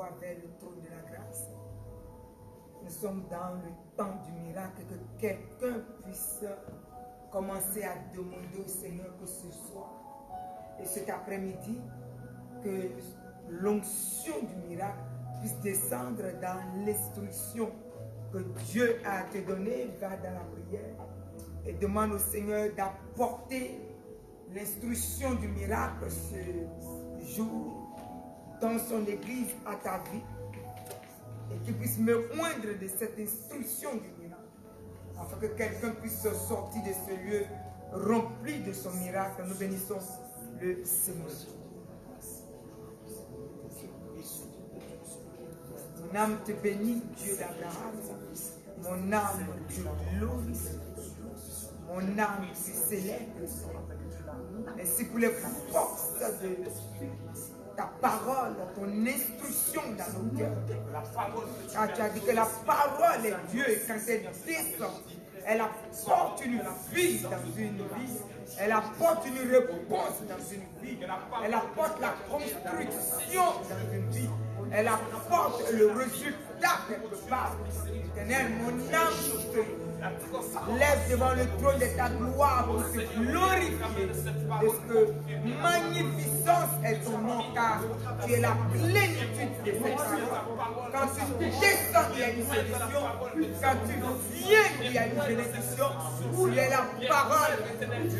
voie vers le trône de la grâce. Nous sommes dans le temps du miracle, que quelqu'un puisse commencer à demander au Seigneur que ce soir et cet après-midi, que l'onction du miracle puisse descendre dans l'instruction que Dieu a te donnée. Va dans la prière et demande au Seigneur d'apporter l'instruction du miracle ce jour dans son église à ta vie, et qu'il puisse me oindre de cette instruction du miracle, afin que quelqu'un puisse sortir de ce lieu rempli de son miracle. Nous bénissons le Seigneur. Mon âme te bénit, Dieu d'Abraham. Mon âme te glorifie. Mon âme te célèbre. Merci pour les forces de ta parole, ton instruction dans nos cœurs. Car tu as dit que la parole est Dieu, et quand elle descend, elle apporte une vie dans une vie. Elle apporte une réponse dans une vie. Elle apporte la construction dans une vie. Elle apporte le résultat quelque part. Éternel, mon âme se lève devant le trône de ta gloire pour te glorifier. Parce que magnificence est ton nom, car tu es la plénitude de cette parole. Quand tu descends, il y a une bénédiction. Quand tu viens, il y a une bénédiction. Tu es la parole.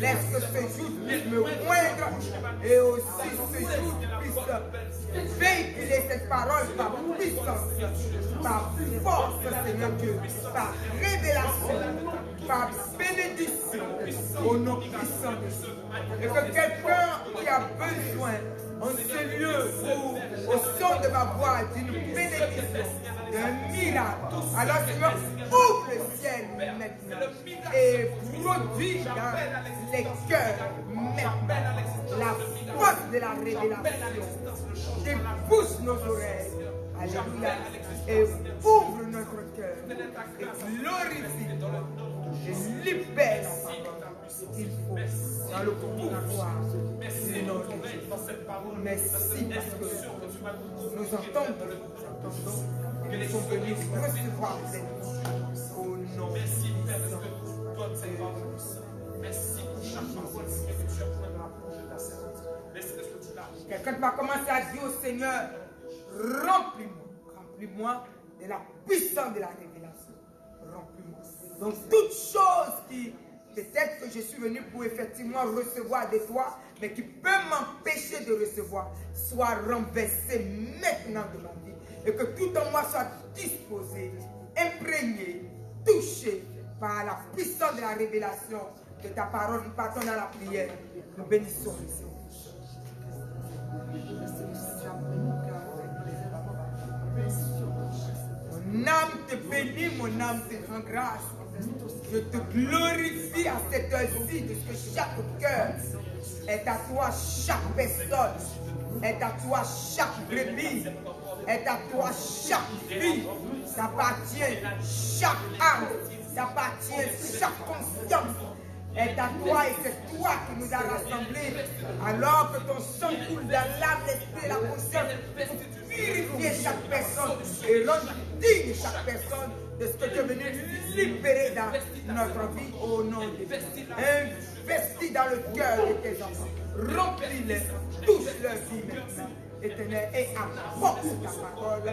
Laisse que ce jour puisse me moindre, et aussi ce jour puisse véhiculer cette parole par puissance, par force, Seigneur Dieu, par révélation, par bénédiction, au nom puissant de Dieu. Et que quelqu'un qui a besoin en ce lieu, au son de ma voix, d'une bénédiction, d'un miracle, alors Seigneur, ouvre le ciel maintenant et produit dans les cœurs maintenant la force de la révélation. Débouche nos oreilles, alléluia, et ouvre notre cœur et glorifie et libère la parole qu'il faut dans le pouvoir du nom de Dieu. Merci parce que nous entendons et nous sommes venus recevoir cette au nom de Dieu. Merci pour chaque parole que tu as pour la bouche de ta servante. Merci de ce que tu l'as. Quelqu'un va commencer à dire au Seigneur, remplis-moi de la puissance de la révélation. Remplis-moi. Donc toute chose qui, peut-être que je suis venu pour effectivement recevoir de toi, mais qui peut m'empêcher de recevoir, soit renversée maintenant de ma vie. Et que tout en moi soit disposé, imprégné, touché par la puissance de la révélation de ta parole. Nous partons dans la prière. Nous bénissons le Seigneur. Mon âme te bénit, mon âme te rend grâce. Je te glorifie à cette heure-ci de ce que chaque cœur est à toi, chaque personne est à toi, chaque brebis est à toi, chaque vie t'appartient, chaque âme t'appartient, chaque conscience est à toi, et c'est toi qui nous as rassemblés, alors que ton sang coule dans l'âme, l'esprit et la conscience pour purifier chaque personne et rendre digne chaque personne de ce que tu es venu libérer dans notre vie au nom de Dieu. Investis dans le cœur de tes enfants, remplis-les, touche leur vie maintenant, Éternel, et apporte ta parole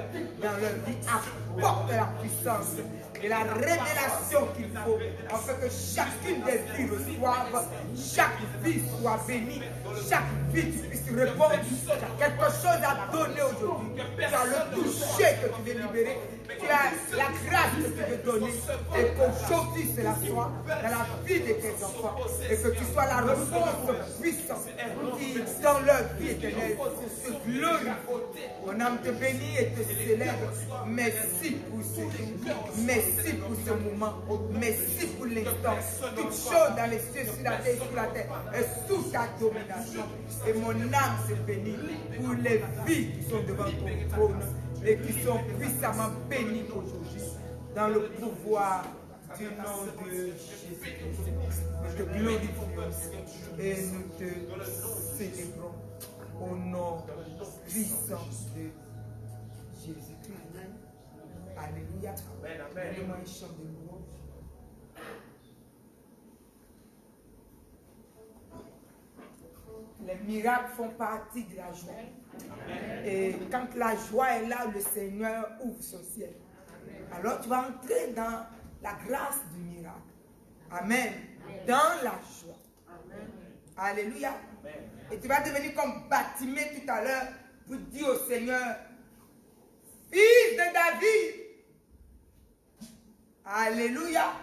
dans leur vie, apporte la puissance et la révélation qu'il faut, afin que chacune des vies reçoive, chaque vie soit bénie, chaque vie tu puisses répondre. Tu as quelque chose à donner aujourd'hui, tu as le toucher que tu veux libérer, tu as la grâce que tu veux donner, et qu'aujourd'hui cela soit dans la vie de tes enfants, et que tu sois la réponse puissante qui, dans leur vie éternelle, se glorifie. Mon âme te bénit et te célèbre. Merci pour ce jour, merci pour ce moment, merci pour l'instant. Toutes choses dans les cieux, sur la terre, est sous ta domination. Et mon âme se bénit pour les vies qui sont devant ton trône et qui sont puissamment bénies aujourd'hui dans le pouvoir du nom de Jésus. Nous te glorifions et nous te célébrons au nom puissant de Jésus. Alléluia. Donnez-moi un chant de louange. Les miracles font partie de la joie. Et quand la joie est là, le Seigneur ouvre son ciel. Alors tu vas entrer dans la grâce du miracle. Amen. Dans la joie. Alléluia. Et tu vas devenir comme Batimée tout à l'heure pour dire au Seigneur, fils de David. Alléluia.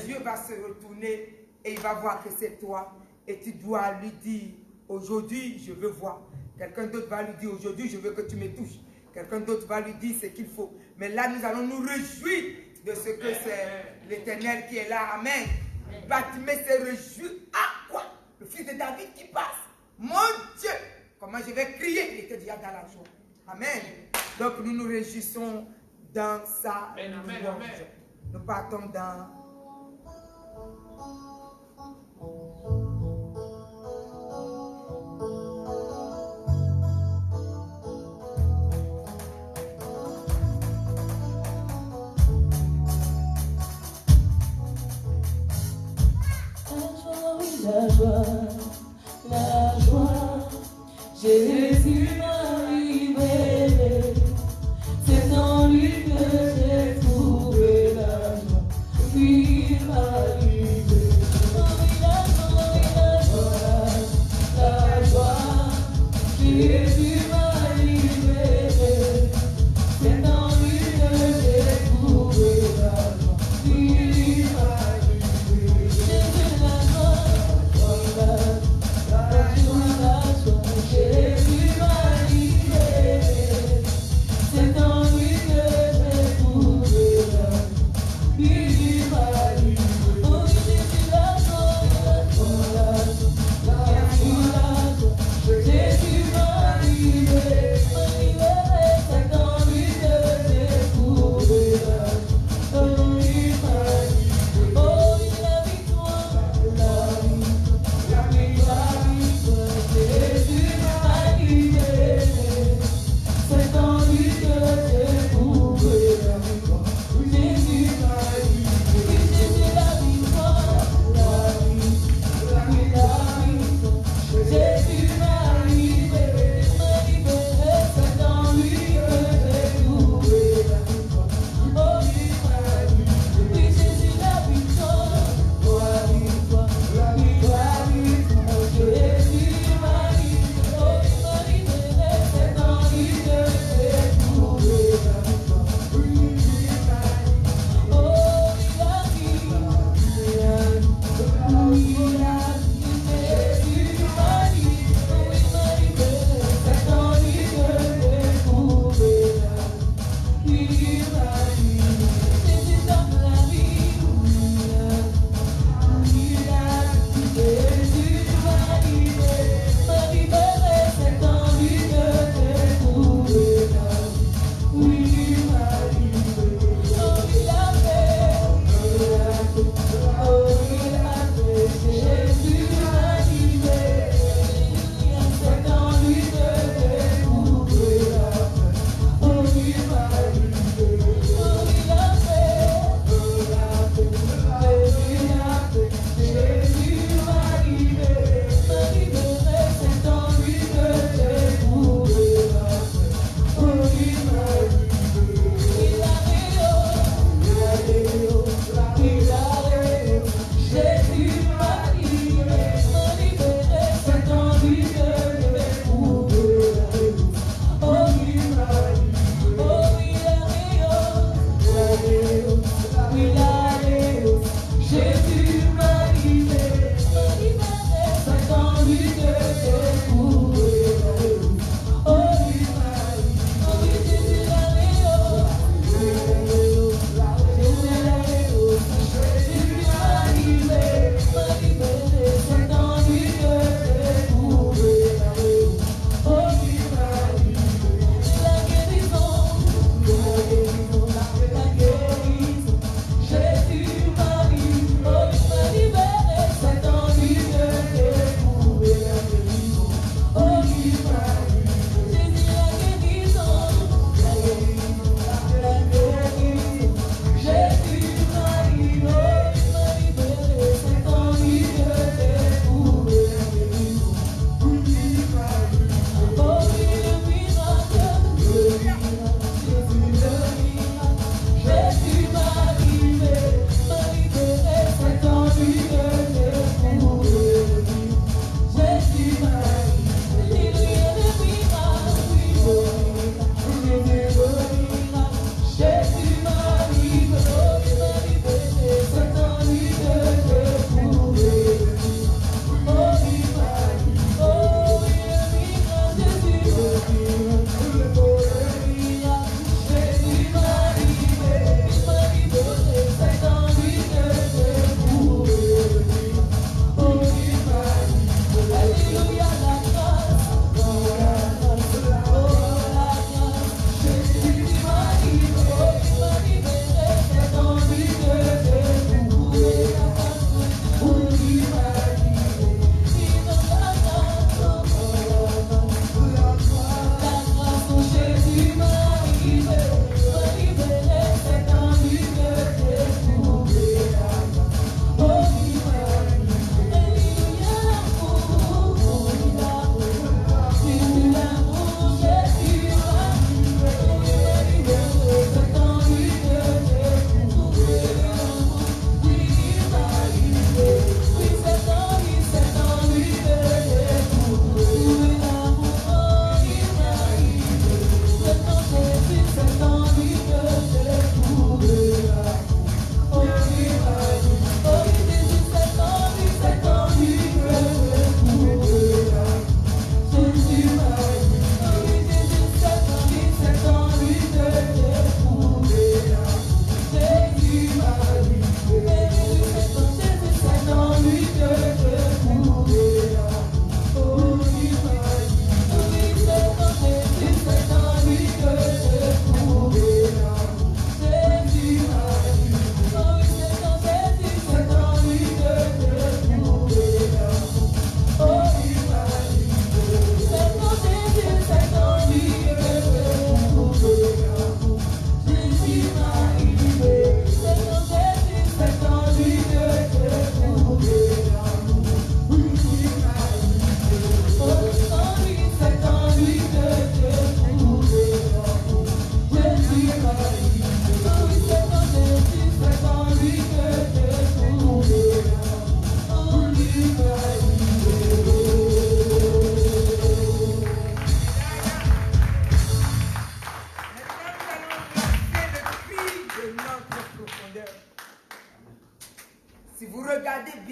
Dieu va se retourner et il va voir que c'est toi. Et tu dois lui dire, aujourd'hui je veux voir. Quelqu'un d'autre va lui dire, aujourd'hui je veux que tu me touches. Quelqu'un d'autre va lui dire ce qu'il faut. Mais là nous allons nous réjouir de ce que c'est l'Éternel qui est là. Amen. Batimée s'est réjoui. Ah quoi? Le fils de David qui passe. Mon Dieu, comment je vais crier. Il était déjà dans la joie. Amen. Donc nous nous réjouissons dans sa louange. Nous partons dans... La joie, Jésus m'a libéré, c'est en lui que j'ai trouvé la joie, lui m'a libéré. La joie, Jésus m'a libéré, c'est en lui que j'ai trouvé la joie, lui m'a libéré. La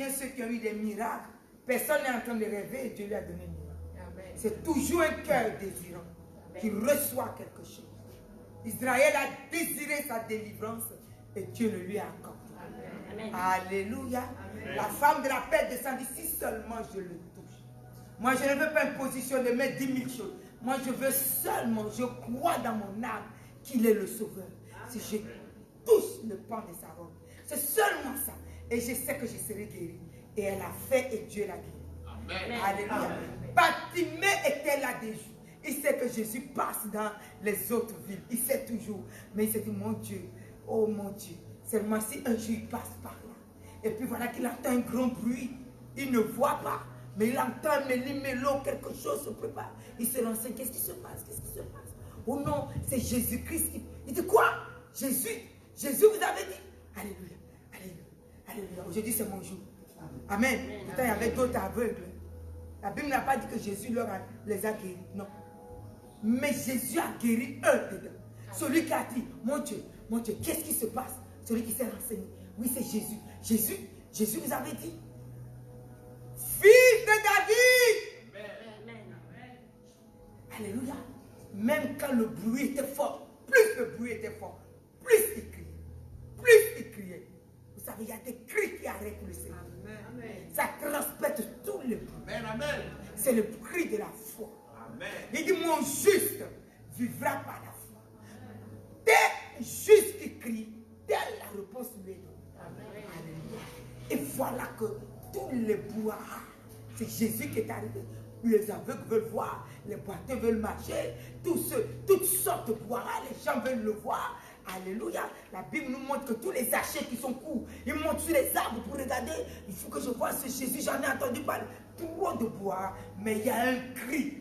bien ceux qui ont eu des miracles. Personne n'est en train de rêver et Dieu lui a donné un miracle. C'est toujours un cœur désirant qui reçoit quelque chose. Israël a désiré sa délivrance et Dieu le lui a accordé. Amen. Alléluia. Amen. La femme de la paix descendit si seulement je le touche. Moi, je ne veux pas une position de mettre 10 000 choses. Moi, je veux seulement, je crois dans mon âme qu'il est le sauveur. Si je touche le pan de sa robe, c'est seulement ça. Et je sais que je serai guéri. Et elle a fait et Dieu l'a guéri. Amen. Alléluia. Bartimée était là des jours. Il sait que Jésus passe dans les autres villes. Il sait toujours. Mais il s'est dit, mon Dieu, oh mon Dieu, seulement si un jour il passe par là. Et puis voilà qu'il entend un grand bruit. Il ne voit pas. Mais il entend un méli-mélo, quelque chose se prépare. Il se renseigne. Qu'est-ce qui se passe? Qu'est-ce qui se passe? Oh non, c'est Jésus-Christ. Il dit quoi? Jésus? Jésus vous avez dit? Alléluia. Alléluia. Alléluia. Aujourd'hui c'est mon jour. Amen. Pourtant il y avait d'autres aveugles. La Bible n'a pas dit que Jésus les a guéris. Non. Mais Jésus a guéri eux dedans. Celui qui a dit, mon Dieu, qu'est-ce qui se passe? Celui qui s'est renseigné. Oui, c'est Jésus. Jésus vous avait dit, fils de David. Amen. Alléluia. Même quand le bruit était fort, plus le bruit était fort, plus il criait. Plus il criait. Vous savez, il y a des cris qui arrêtent le Seigneur. Amen. Ça transpète tous les bruits. C'est le cri de la foi. Amen. Il dit, mon juste vivra par la foi. Tel juste qui crie, telle la réponse lui est donnée. Alléluia. Et voilà que tous les bois, c'est Jésus qui est arrivé. Les aveugles veulent voir, les boiteux veulent marcher, toutes sortes de bois, les gens veulent le voir. Alléluia. La Bible nous montre que tous les archers qui sont courts, ils montent sur les arbres pour regarder. Il faut que je vois ce Jésus, j'en ai entendu parler. Trop de bois, mais il y a un cri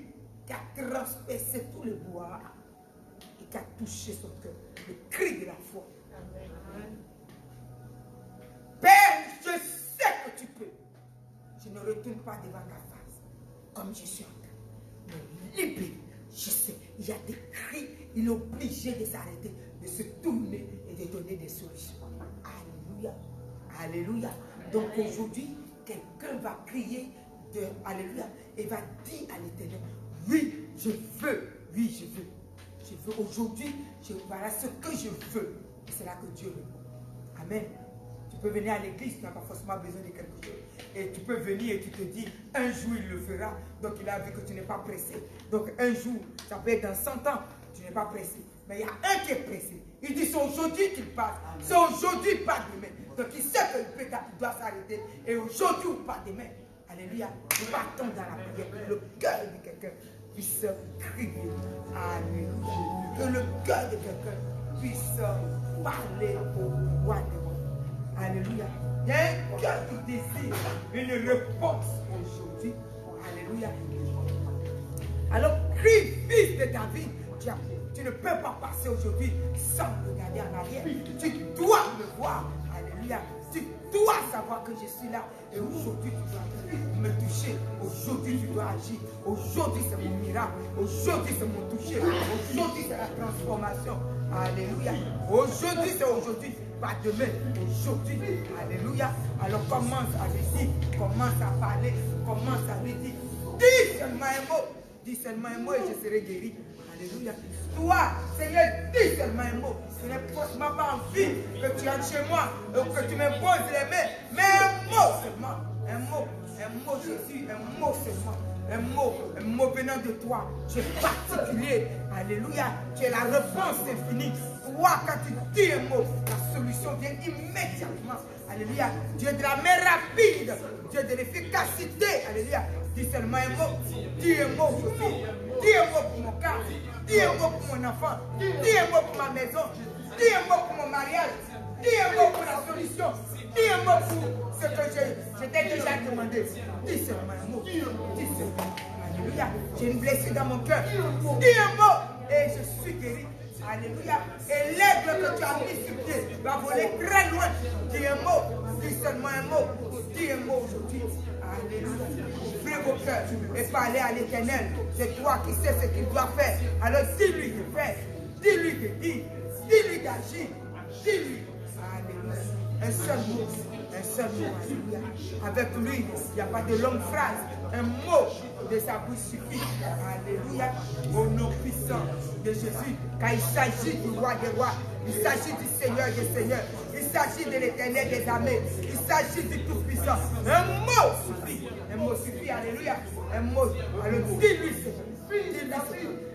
qui a transpercé tous les bois et qui a touché son cœur. Le cri de la foi. Amen. Père, je sais que tu peux. Je ne retourne pas devant ta face, comme je suis en train. Mais libère, je sais, il y a des cris, il est obligé de s'arrêter, de se tourner et de donner des solutions. Alléluia. Alléluia. Donc aujourd'hui, quelqu'un va crier de Alléluia et va dire à l'Éternel, oui, je veux, oui, je veux. Je veux aujourd'hui, voilà ce que je veux. Et c'est là que Dieu répond. Amen. Tu peux venir à l'église, tu n'as pas forcément besoin de quelque chose. Et tu peux venir et tu te dis, un jour il le fera. Donc il a vu que tu n'es pas pressé. Donc un jour, ça peut être dans 100 ans, tu n'es pas pressé. Mais il y a un qui est pressé. Il dit, c'est aujourd'hui qu'il passe. C'est aujourd'hui, pas demain. Donc il sait que le pétard doit s'arrêter. Et aujourd'hui ou pas demain. Alléluia. Nous partons dans la prière. Que le cœur de quelqu'un puisse crier. Alléluia. Que le cœur de quelqu'un puisse parler au roi des rois. Alléluia. Il y a un cœur qui désire une réponse aujourd'hui. Alléluia. Alors, crie, fils de David. Tu ne peux pas passer aujourd'hui sans regarder en arrière. Tu dois me voir. Alléluia. Tu dois savoir que je suis là. Et aujourd'hui, tu dois me toucher. Aujourd'hui, tu dois agir. Aujourd'hui, c'est mon miracle. Aujourd'hui, c'est mon toucher. Aujourd'hui, c'est la transformation. Alléluia. Aujourd'hui, c'est aujourd'hui. Pas demain. Aujourd'hui. Alléluia. Alors commence à lui dire. Commence à parler. Commence à lui dire. Dis seulement un mot. Dis seulement un mot et je serai guéri. Alléluia. Toi, Seigneur, dis seulement un mot. Ce n'est forcément pas envie que tu entres chez moi ou que tu me poses les mains. Mais un mot seulement. Un mot Jésus, un mot seulement. Un mot venant de toi. Tu es particulier. Alléluia. Tu es la réponse infinie. Toi, quand tu dis un mot, la solution vient immédiatement. Alléluia. Dieu de la main rapide. Dieu de l'efficacité. Alléluia. Dis seulement un mot. Dis un mot aujourd'hui. Dis un mot pour mon cas. Dis un mot pour mon enfant. Dis un mot pour ma maison. Dis un mot pour mon mariage. Dis un mot pour la solution. Dis un mot pour ce que je t'ai déjà demandé. Dis seulement un mot. Dis seulement. Alléluia. J'ai une blessure dans mon cœur. Dis un mot et je suis guéri. Alléluia. Et l'aigle que tu as mis sur pied va voler très loin. Dis un mot. Dis seulement un mot. Dis un mot aujourd'hui. Alléluia. Ouvrez vos cœurs et parlez à l'Éternel. C'est toi qui sais ce qu'il doit faire. Alors dis-lui de faire. Dis-lui de dire. Dis-lui d'agir. Dis-lui. Alléluia. Un seul mot. Un seul mot. Alléluia. Avec lui, il n'y a pas de longue phrase. Un mot de sa bouche suffit. Alléluia. Au nom puissant de Jésus. Car il s'agit du roi des rois. Il s'agit du Seigneur des seigneurs. Il s'agit de l'Éternel des armées. Il s'agit du Tout-Puissant. Un mot suffit. Un mot suffit. Alléluia. Un mot. Alors dis-lui.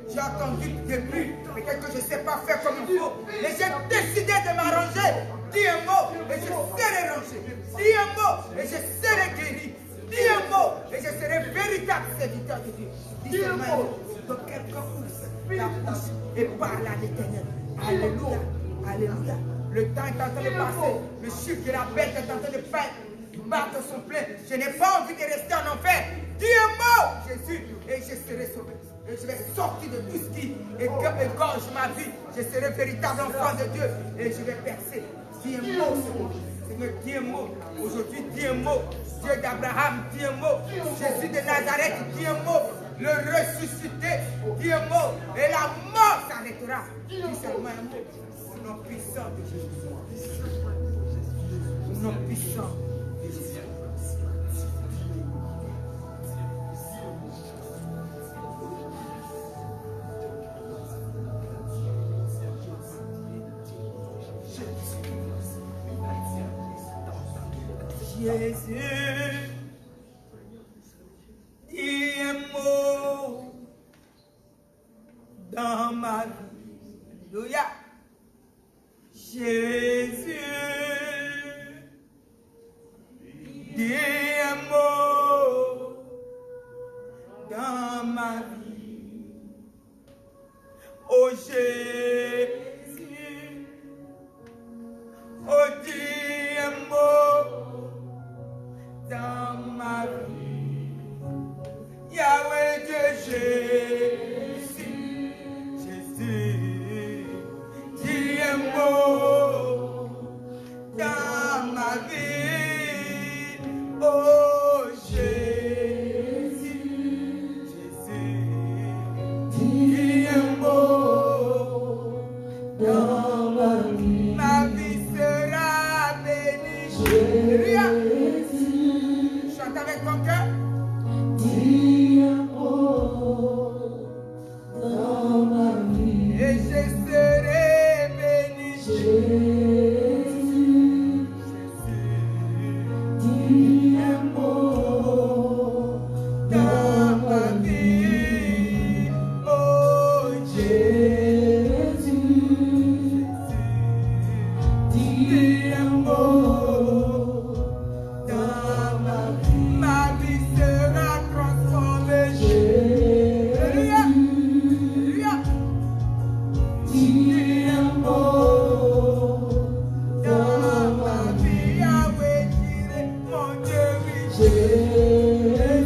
J'ai entendu depuis, peut-être que je ne sais pas faire comme il faut, mais j'ai décidé de m'arranger. Dis un mot et je serai rangé. Dis un mot et je serai guéri. Dis un mot et je serai véritable serviteur de Dieu. Dis un mot. Donc quelqu'un ouvre la bouche et parle à l'Éternel. Alléluia. Alléluia. Le temps est en train de passer. Le chiffre de la bête est en train de faire battre son plein. Je n'ai pas envie de rester en enfer. Dis un mot, Jésus, et je serai sauvé. Et je vais sortir de tout ce qui égorge ma vie. Je serai véritable enfant de Dieu. Et je vais percer. Dis un mot, Seigneur, dis un mot. Aujourd'hui, dis un mot. Dieu d'Abraham, dis un mot. Jésus de Nazareth, dis un mot. Le ressuscité, dis un mot. Et la mort s'arrêtera. Dis seulement un mot. Au nom puissant de Jésus. Au nom puissant de Jésus. Jésus, dis un mot dans ma vie. Alléluia. Jésus, dis un mot dans ma vie. Oh Jésus, oh dis un mot dans ma vie. Yahweh Dieu Jésus, Jésus, dis un mot dans ma vie. Oh Jésus, Jésus, dis un mot dans ma vie. Ma vie sera bénie. Alléluia. Chante avec ton cœur. Dis un mot dans ma vie. Et je serai béni. Jésus, dis un mot Dans ma vie. Oh Jésus, dis un mot dans ma vie. ma vie sera transformée. Alléluia. Alléluia. Dis un mot Dans ma vie, Yahweh dirait, mon Dieu, oui. Jésus,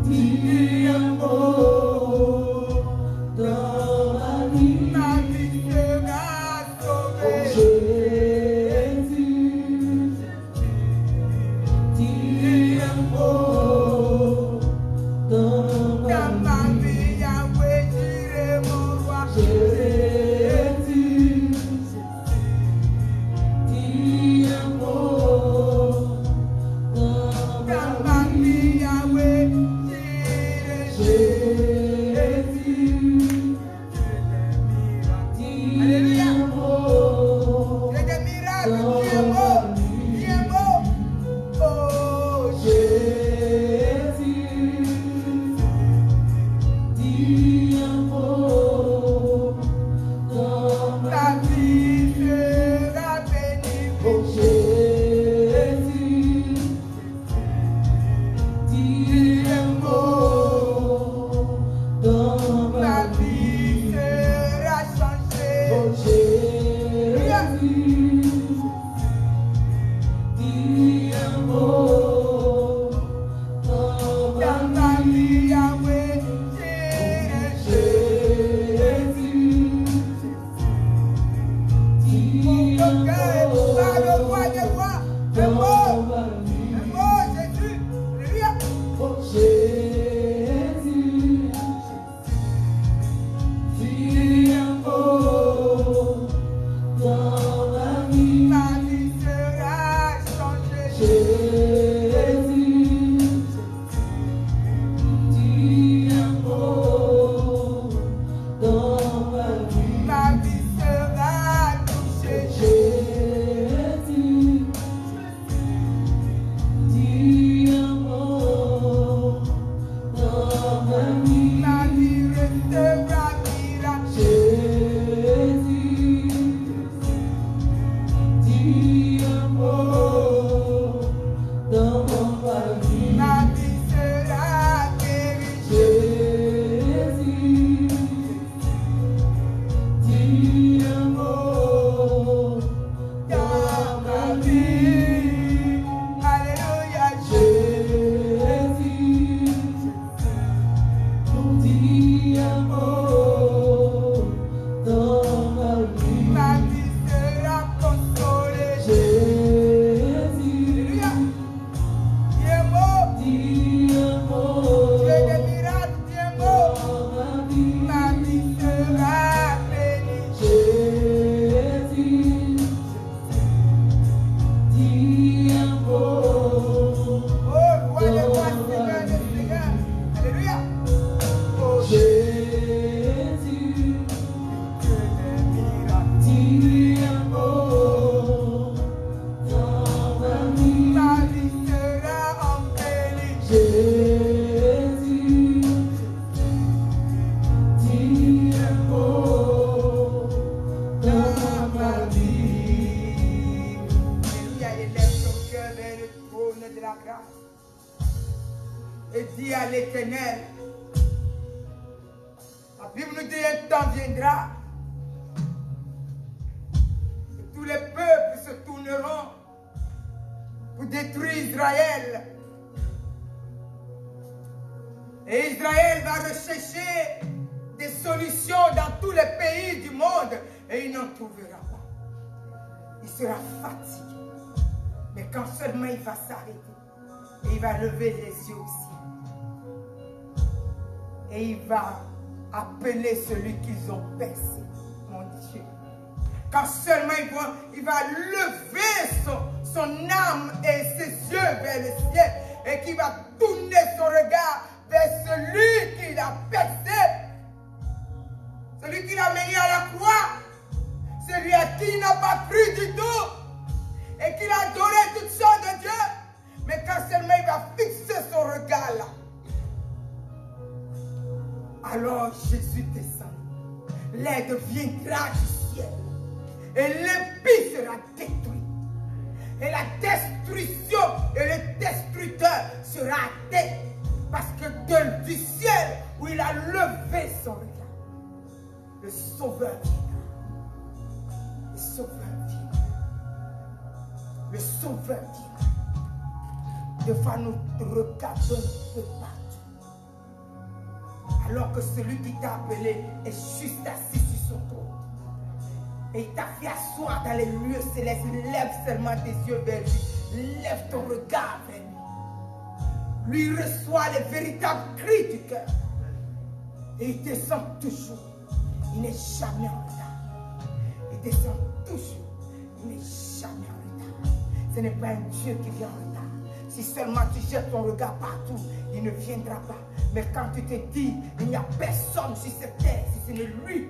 dis un mot dans ma vie. Ma vie sera sauvée. Jésus, dis un mot dans Dans ma ma vie, Yahweh dirait, Éternel. La Bible nous dit un temps viendra que tous les peuples se tourneront pour détruire Israël. Et Israël va rechercher des solutions dans tous les pays du monde et il n'en trouvera pas. Il sera fatigué. Mais quand seulement il va s'arrêter, et il va lever les yeux au ciel. Et il va appeler celui qu'ils ont percé, mon Dieu. Quand seulement il va lever son âme et ses yeux vers le ciel et qu'il va tourner son regard vers celui qui l'a percé, celui qui l'a mené à la croix, celui à qui il n'a pas cru du tout et qu'il a adoré toutes sortes de dieux. Mais quand seulement il va fixer son regard là, alors Jésus descend. L'aide viendra du ciel. Et l'épée sera détruite. Et la destruction et le destructeur sera atteint. Parce que du ciel où il a levé son regard, le Sauveur viendra. Le Sauveur viendra. Le Sauveur viendra. Des fois nous regardons un peu partout. Alors que celui qui t'a appelé est juste assis sur son trône. Et il t'a fait asseoir dans les lieux célestes. Lève seulement tes yeux vers lui. Lève ton regard vers lui. Lui reçoit les véritables cris du cœur. Et il descend toujours. Il n'est jamais en retard. Il descend toujours. Il n'est jamais en retard. Ce n'est pas un Dieu qui vient en retard. Si seulement tu jettes ton regard partout, il ne viendra pas. Mais quand tu te dis, il n'y a personne sur cette terre, si ce n'est lui,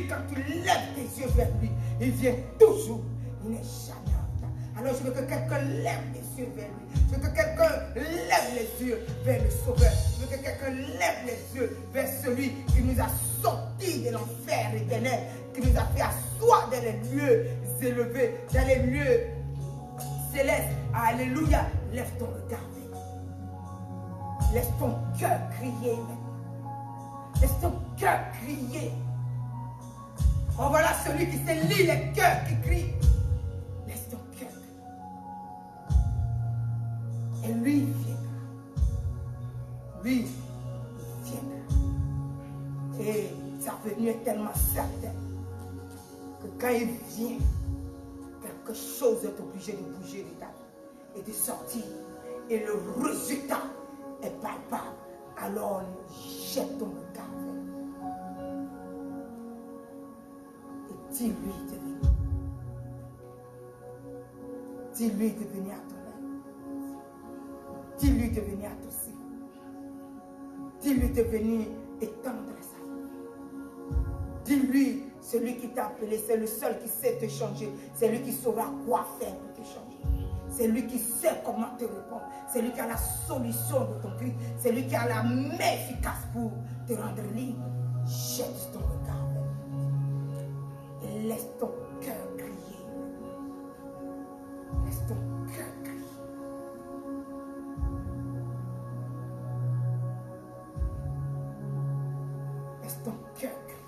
quand tu lèves tes yeux vers lui, il vient toujours. Il n'est jamais en retard. Alors je veux que quelqu'un lève les yeux vers lui. Je veux que quelqu'un lève les yeux vers le Sauveur. Je veux que quelqu'un lève les yeux vers celui qui nous a sortis de l'enfer éternel, qui nous a fait asseoir dans les lieux élevés, dans les lieux célestes. Alléluia. Lève ton regard. Laisse ton cœur crier maintenant. Laisse ton cœur crier. Oh, voilà celui qui se lit les cœurs qui crient. Laisse ton cœur. Et lui viendra. Lui viendra. Et sa venue est tellement certaine que quand il vient, quelque chose est obligé de bouger de ta vie et de sortir. Et le résultat est palpable. Alors jette ton regard et dis-lui de venir. Dis-lui de venir à ton aide. Dis-lui de venir à ton secours. Dis-lui de venir étendre sa vie. Dis-lui, celui qui t'a appelé, c'est le seul qui sait te changer. C'est lui qui saura quoi faire pour te changer. C'est lui qui sait comment te répondre. C'est lui qui a la solution de ton cri. C'est lui qui a la main efficace pour te rendre libre. Jette ton regard et laisse ton cœur crier. Laisse ton cœur crier. Laisse ton cœur crier.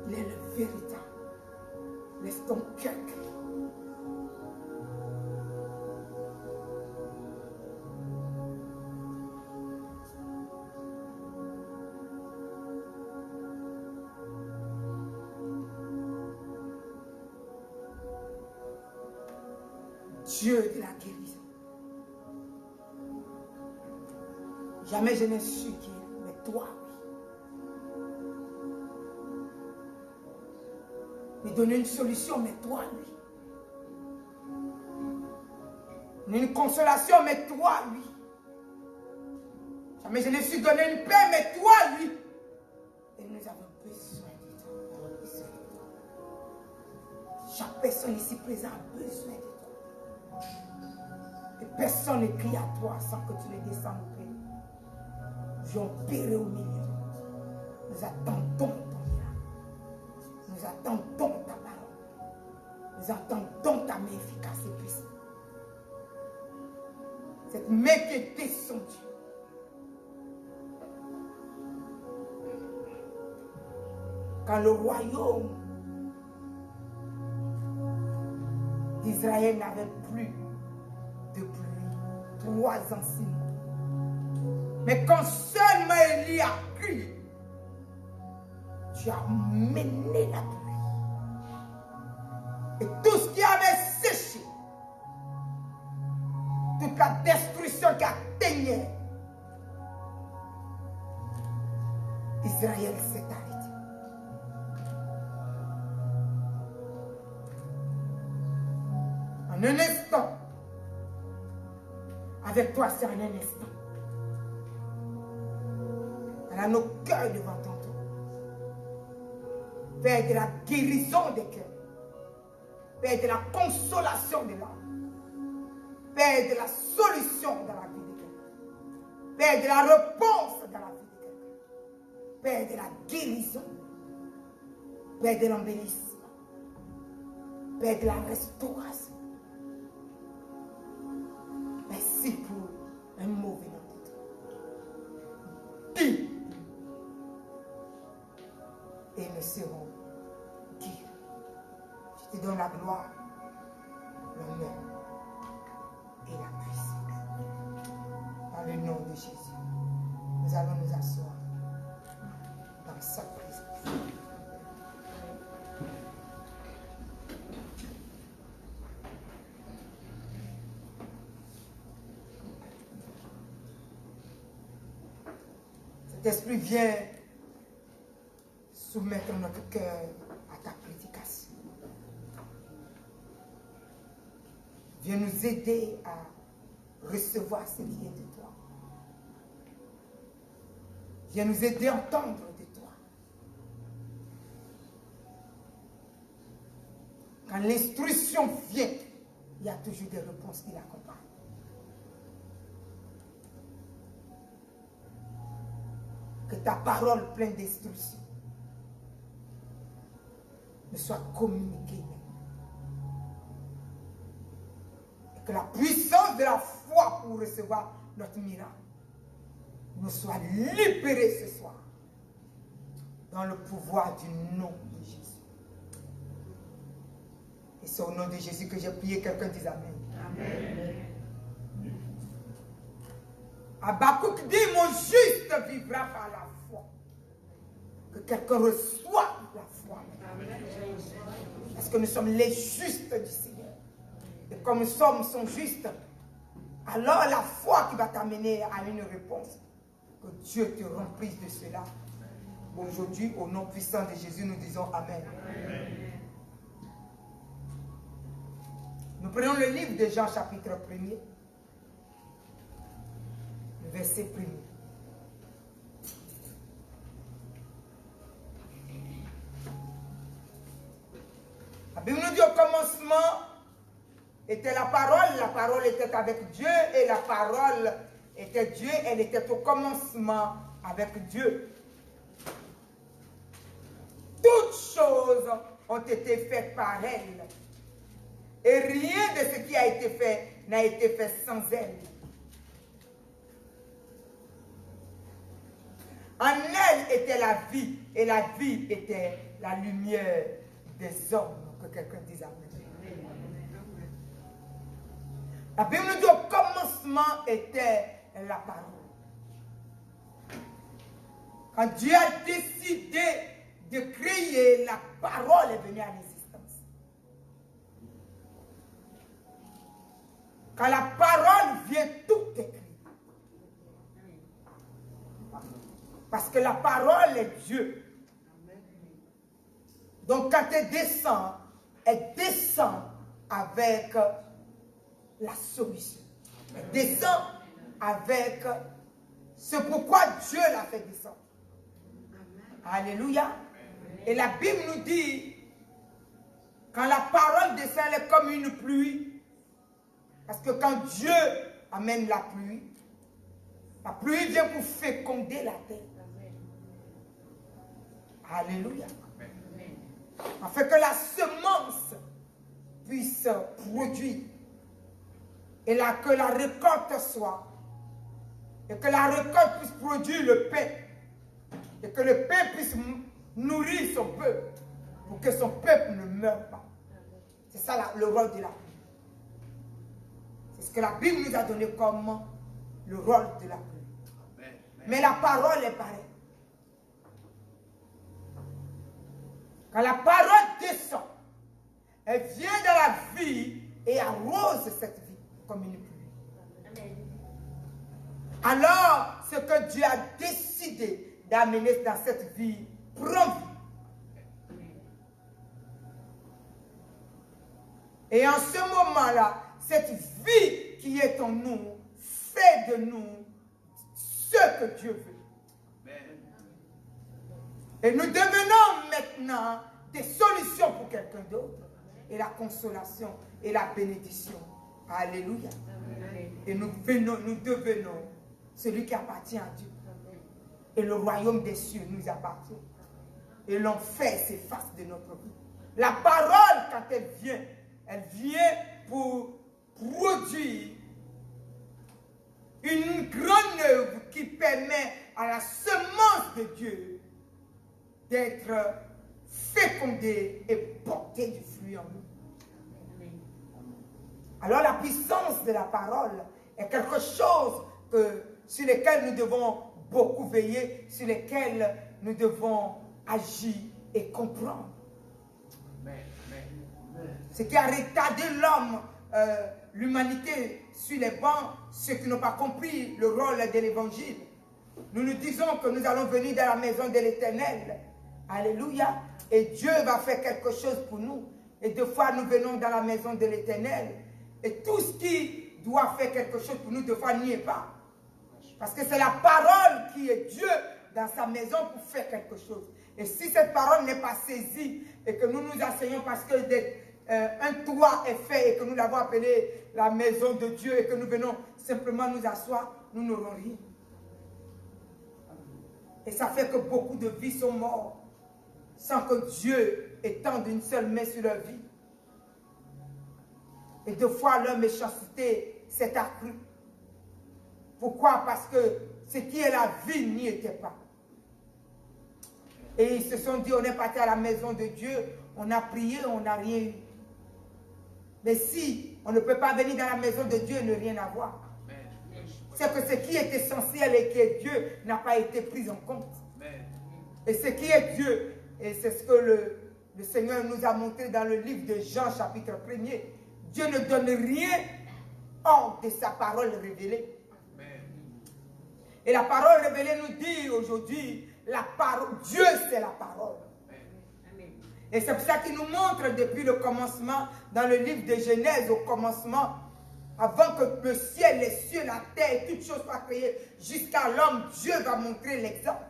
Il est le véritable. Laisse ton cœur crier. Dieu de la guérison. Jamais je n'ai su qui, mais toi, oui. Me donner une solution, mais toi, oui. Une consolation, mais toi, oui. Jamais je n'ai su donner une paix, mais toi, oui. Et nous avons besoin de toi. Chaque personne ici présente a besoin de toi. Et personne ne crie à toi sans que tu ne descendes au pays. Nous avons péri au milieu. Nous attendons ton miracle. Nous attendons ta parole. Nous attendons ta main efficace et puissante. Cette main qui est descendue quand le royaume d'Israël n'avait plus de pluie, 3 ans, 6 mois. Mais quand seulement Élie a crié, tu as mené la pluie. Et tout ce qui avait séché, toute la destruction qui atteignait Israël s'est arrêté. En un instant, avec toi c'est en un instant. Elle a nos cœurs devant ton trône. Père de la guérison des cœurs. Père de la consolation de l'âme. Père de la solution dans la vie de quelqu'un. Père de la réponse dans la vie de quelqu'un. Père de la guérison. Père de l'embellissement. Père de la restauration. Merci pour un mot venant de toi. Dis. Et nous serons guéris. Je te donne la gloire, l'honneur et la puissance. Dans le nom de Jésus, nous allons nous asseoir dans sa présence. Cet esprit vient soumettre notre cœur à ta prédication. Viens nous aider à recevoir ce qui est de toi. Viens nous aider à entendre de toi. Quand l'instruction vient, il y a toujours des réponses qui l'accompagnent. Que ta parole pleine d'instruction me soit communiquée. Et que la puissance de la foi pour recevoir notre miracle nous soit libérée ce soir. Dans le pouvoir du nom de Jésus. Et c'est au nom de Jésus que j'ai prié. Quelqu'un dise Amen. Amen. Habakkuk dit, mon juste vivra par la foi. Que quelqu'un reçoive la foi. Parce que nous sommes les justes du Seigneur. Et comme nous sommes son justes, alors la foi qui va t'amener à une réponse. Que Dieu te remplisse de cela. Aujourd'hui, au nom puissant de Jésus, nous disons Amen. Amen. Nous prenons le livre de Jean chapitre 1er. Verset 1er. La Bible nous dit au commencement était la parole était avec Dieu et la parole était Dieu, elle était au commencement avec Dieu. Toutes choses ont été faites par elle et rien de ce qui a été fait n'a été fait sans elle. En elle était la vie, et la vie était la lumière des hommes. Que quelqu'un dise Amen. La Bible nous dit au commencement était la parole. Quand Dieu a décidé de créer, la parole est venue à l'existence. Quand la parole vient, tout est créé. Parce que la parole est Dieu. Donc quand elle descend avec la solution. Elle descend avec ce pourquoi Dieu l'a fait descendre. Alléluia. Et la Bible nous dit, quand la parole descend, elle est comme une pluie. Parce que quand Dieu amène la pluie vient pour féconder la terre. Alléluia. Afin que la semence puisse produire et que la récolte soit. Et que la récolte puisse produire le pain. Et que le pain puisse nourrir son peuple pour que son peuple ne meure pas. C'est ça le rôle de la pluie. C'est ce que la Bible nous a donné comme le rôle de la pluie. Mais la parole est pareille. Quand la parole descend, elle vient dans la vie et arrose cette vie comme une pluie. Alors, ce que Dieu a décidé d'amener dans cette vie prend vie. Et en ce moment-là, cette vie qui est en nous fait de nous ce que Dieu veut. Et nous devenons maintenant des solutions pour quelqu'un d'autre. Et la consolation et la bénédiction. Alléluia. Et nous devenons celui qui appartient à Dieu. Et le royaume des cieux nous appartient. Et l'enfer s'efface de notre vie. La parole, quand elle vient pour produire une grande œuvre qui permet à la semence de Dieu d'être fécondée et porter du fruit en nous. Alors la puissance de la parole est quelque chose sur lequel nous devons beaucoup veiller, sur lequel nous devons agir et comprendre. Ce qui a retardé l'homme, l'humanité sur les bancs, ceux qui n'ont pas compris le rôle de l'évangile. Nous nous disons que nous allons venir dans la maison de l'Éternel. Alléluia. Et Dieu va faire quelque chose pour nous. Et deux fois, nous venons dans la maison de l'Éternel. Et tout ce qui doit faire quelque chose pour nous, deux fois, n'y est pas. Parce que c'est la parole qui est Dieu dans sa maison pour faire quelque chose. Et si cette parole n'est pas saisie et que nous nous asseyons parce que un toit est fait et que nous l'avons appelé la maison de Dieu et que nous venons simplement nous asseoir, nous n'aurons rien. Et ça fait que beaucoup de vies sont mortes sans que Dieu étende une seule main sur leur vie. Et deux fois leur méchanceté s'est accrue. Pourquoi? Parce que ce qui est la vie n'y était pas. Et ils se sont dit, on est parti à la maison de Dieu, on a prié, on n'a rien eu. Mais si on ne peut pas venir dans la maison de Dieu et ne rien avoir, c'est que ce qui est essentiel et qui est Dieu n'a pas été pris en compte. Et ce qui est Dieu, et c'est ce que le Seigneur nous a montré dans le livre de Jean chapitre 1er, Dieu ne donne rien hors de sa parole révélée. Et la parole révélée nous dit aujourd'hui, Dieu c'est la parole. Et c'est pour ça qu'il nous montre depuis le commencement, dans le livre de Genèse, au commencement, avant que le ciel, les cieux, la terre, toutes choses soient créées, jusqu'à l'homme, Dieu va montrer l'exemple.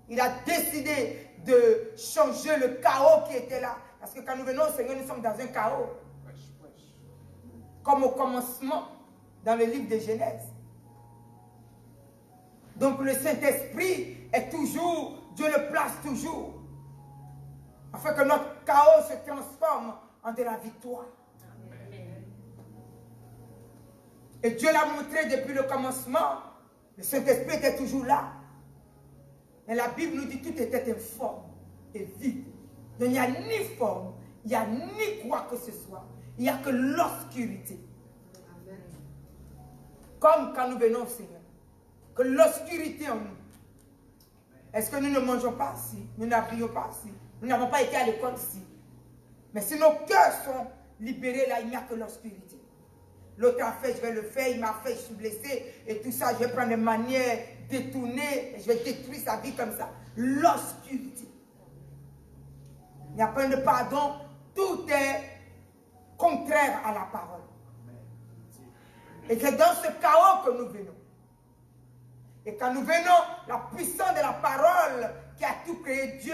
Il a décidé de changer le chaos qui était là. Parce que quand nous venons au Seigneur, nous sommes dans un chaos. Comme au commencement, dans le livre de Genèse. Donc le Saint-Esprit est toujours, Dieu le place toujours, afin que notre chaos se transforme en de la victoire. Amen. Et Dieu l'a montré depuis le commencement, le Saint-Esprit était toujours là. Mais la Bible nous dit que tout était informe et vide. Donc il n'y a ni forme, il n'y a ni quoi que ce soit. Il n'y a que l'obscurité. Comme quand nous venons au Seigneur. Que l'obscurité en nous. Est-ce que nous ne mangeons pas ici? Nous n'habillons pas ici? Nous n'avons pas été à l'école ici. Mais si nos cœurs sont libérés là, il n'y a que l'obscurité. L'autre a fait, je vais le faire, il m'a fait, je suis blessé, et tout ça, je vais prendre des manières détournées, et je vais détruire sa vie comme ça. L'obscurité. Il n'y a pas de pardon, tout est contraire à la parole. Et c'est dans ce chaos que nous venons. Et quand nous venons, la puissance de la parole qui a tout créé, Dieu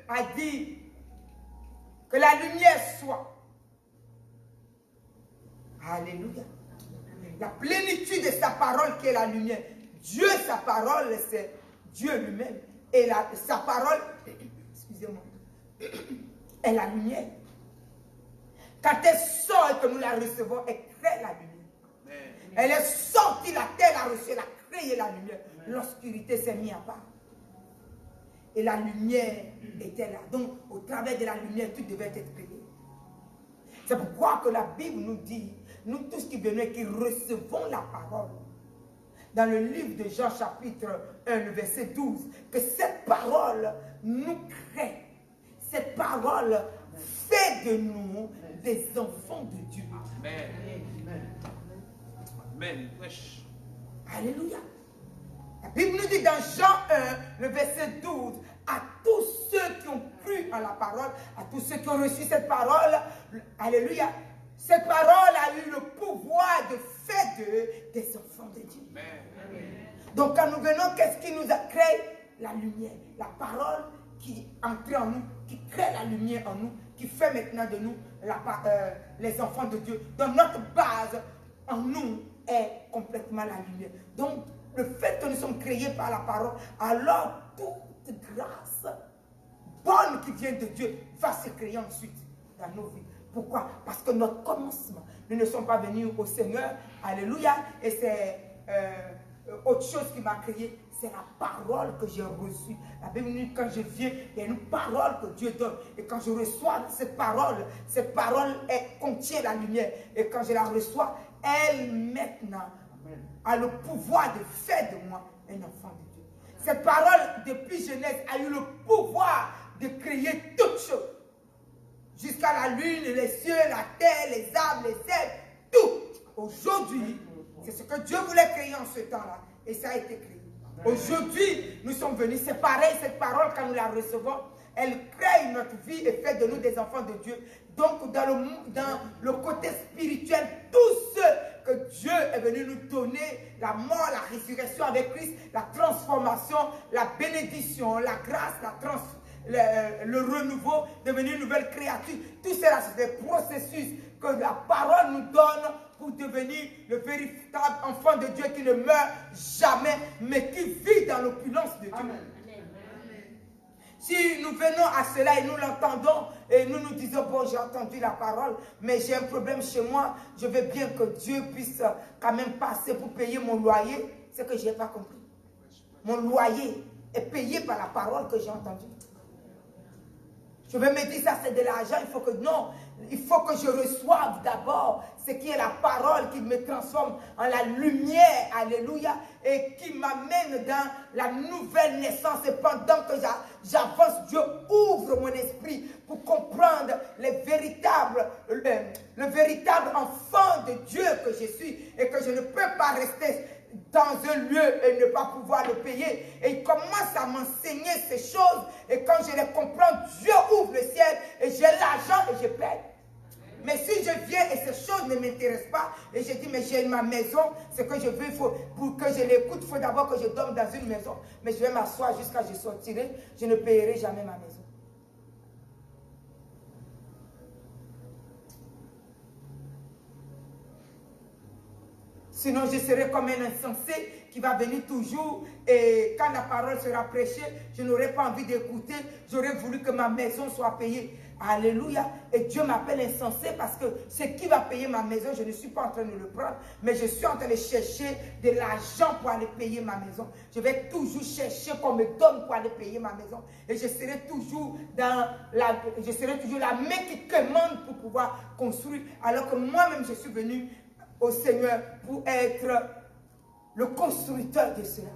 a dit que la lumière soit. Alléluia. La plénitude de sa parole qui est la lumière. Dieu, sa parole, c'est Dieu lui-même. Et sa parole, excusez-moi, est la lumière. Quand elle sort et que nous la recevons, elle crée la lumière. Elle est sortie, la terre l'a reçue, elle a créé la lumière. L'obscurité s'est mise à part. et la lumière était là. Donc, au travers de la lumière, tout devait être créé. C'est pourquoi que la Bible nous dit, nous tous qui venons et qui recevons la parole, dans le livre de Jean chapitre 1, le verset 12, que cette parole nous crée. Cette parole fait de nous des enfants de Dieu. Amen. Amen. Alléluia. La Bible nous dit dans Jean 1, le verset 12, à tous ceux qui ont cru en la parole, à tous ceux qui ont reçu cette parole, alléluia, cette parole a eu le pouvoir de faire d'eux des enfants de Dieu. Amen. Donc quand nous venons, qu'est-ce qui nous a créé? La lumière, la parole qui entre en nous, qui crée la lumière en nous, qui fait maintenant de nous les enfants de Dieu. Donc notre base en nous est complètement la lumière. Donc le fait que nous sommes créés par la parole, alors toute grâce bonne qui vient de Dieu va se créer ensuite dans nos vies. Pourquoi? Parce que notre commencement, nous ne sommes pas venus au Seigneur, alléluia, et c'est autre chose qui m'a créé, c'est la parole que j'ai reçue. La Bible dit, quand je viens, il y a une parole que Dieu donne. Et quand je reçois cette parole contient la lumière. Et quand je la reçois, elle maintenant a le pouvoir de faire de moi un enfant de Dieu. Cette parole, depuis Genèse, a eu le pouvoir de créer toutes choses. Jusqu'à la lune, les cieux, la terre, les arbres, les herbes, tout. Aujourd'hui, c'est ce que Dieu voulait créer en ce temps-là. Et ça a été créé. Aujourd'hui, nous sommes venus, c'est pareil, cette parole, quand nous la recevons, elle crée notre vie et fait de nous des enfants de Dieu. Donc, dans le côté spirituel, tout ce que Dieu est venu nous donner, la mort, la résurrection avec Christ, la transformation, la bénédiction, la grâce, le renouveau, devenir une nouvelle créature, tout cela, c'est des processus que la parole nous donne pour devenir le véritable enfant de Dieu qui ne meurt jamais, mais qui vit dans l'opulence de Dieu. Amen. Si nous venons à cela et nous l'entendons et nous nous disons, bon, j'ai entendu la parole, mais j'ai un problème chez moi, je veux bien que Dieu puisse quand même passer pour payer mon loyer, c'est que je n'ai pas compris. Mon loyer est payé par la parole que j'ai entendue. Je vais me dire, ça c'est de l'argent, il faut que je reçoive d'abord ce qui est la parole qui me transforme en la lumière, alléluia, et qui m'amène dans la nouvelle naissance. Et pendant que j'avance, Dieu ouvre mon esprit pour comprendre le véritable enfant de Dieu que je suis et que je ne peux pas rester dans un lieu et ne pas pouvoir le payer. Et il commence à m'enseigner ces choses. Et quand je les comprends, Dieu ouvre le ciel et j'ai l'argent et je paye. Mais si je viens et ces choses ne m'intéressent pas, et je dis, mais j'ai ma maison, ce que je veux, pour que je l'écoute, il faut d'abord que je dorme dans une maison. Mais je vais m'asseoir jusqu'à ce que je sortirai, je ne payerai jamais ma maison. Sinon, je serai comme un insensé qui va venir toujours et quand la parole sera prêchée, je n'aurai pas envie d'écouter. J'aurais voulu que ma maison soit payée. Alléluia. Et Dieu m'appelle insensé parce que ce qui va payer ma maison, je ne suis pas en train de le prendre, mais je suis en train de chercher de l'argent pour aller payer ma maison. Je vais toujours chercher qu'on me donne pour aller payer ma maison. Et je serai toujours la main qui commande pour pouvoir construire. Alors que moi-même, je suis venu au Seigneur pour être le constructeur de cela.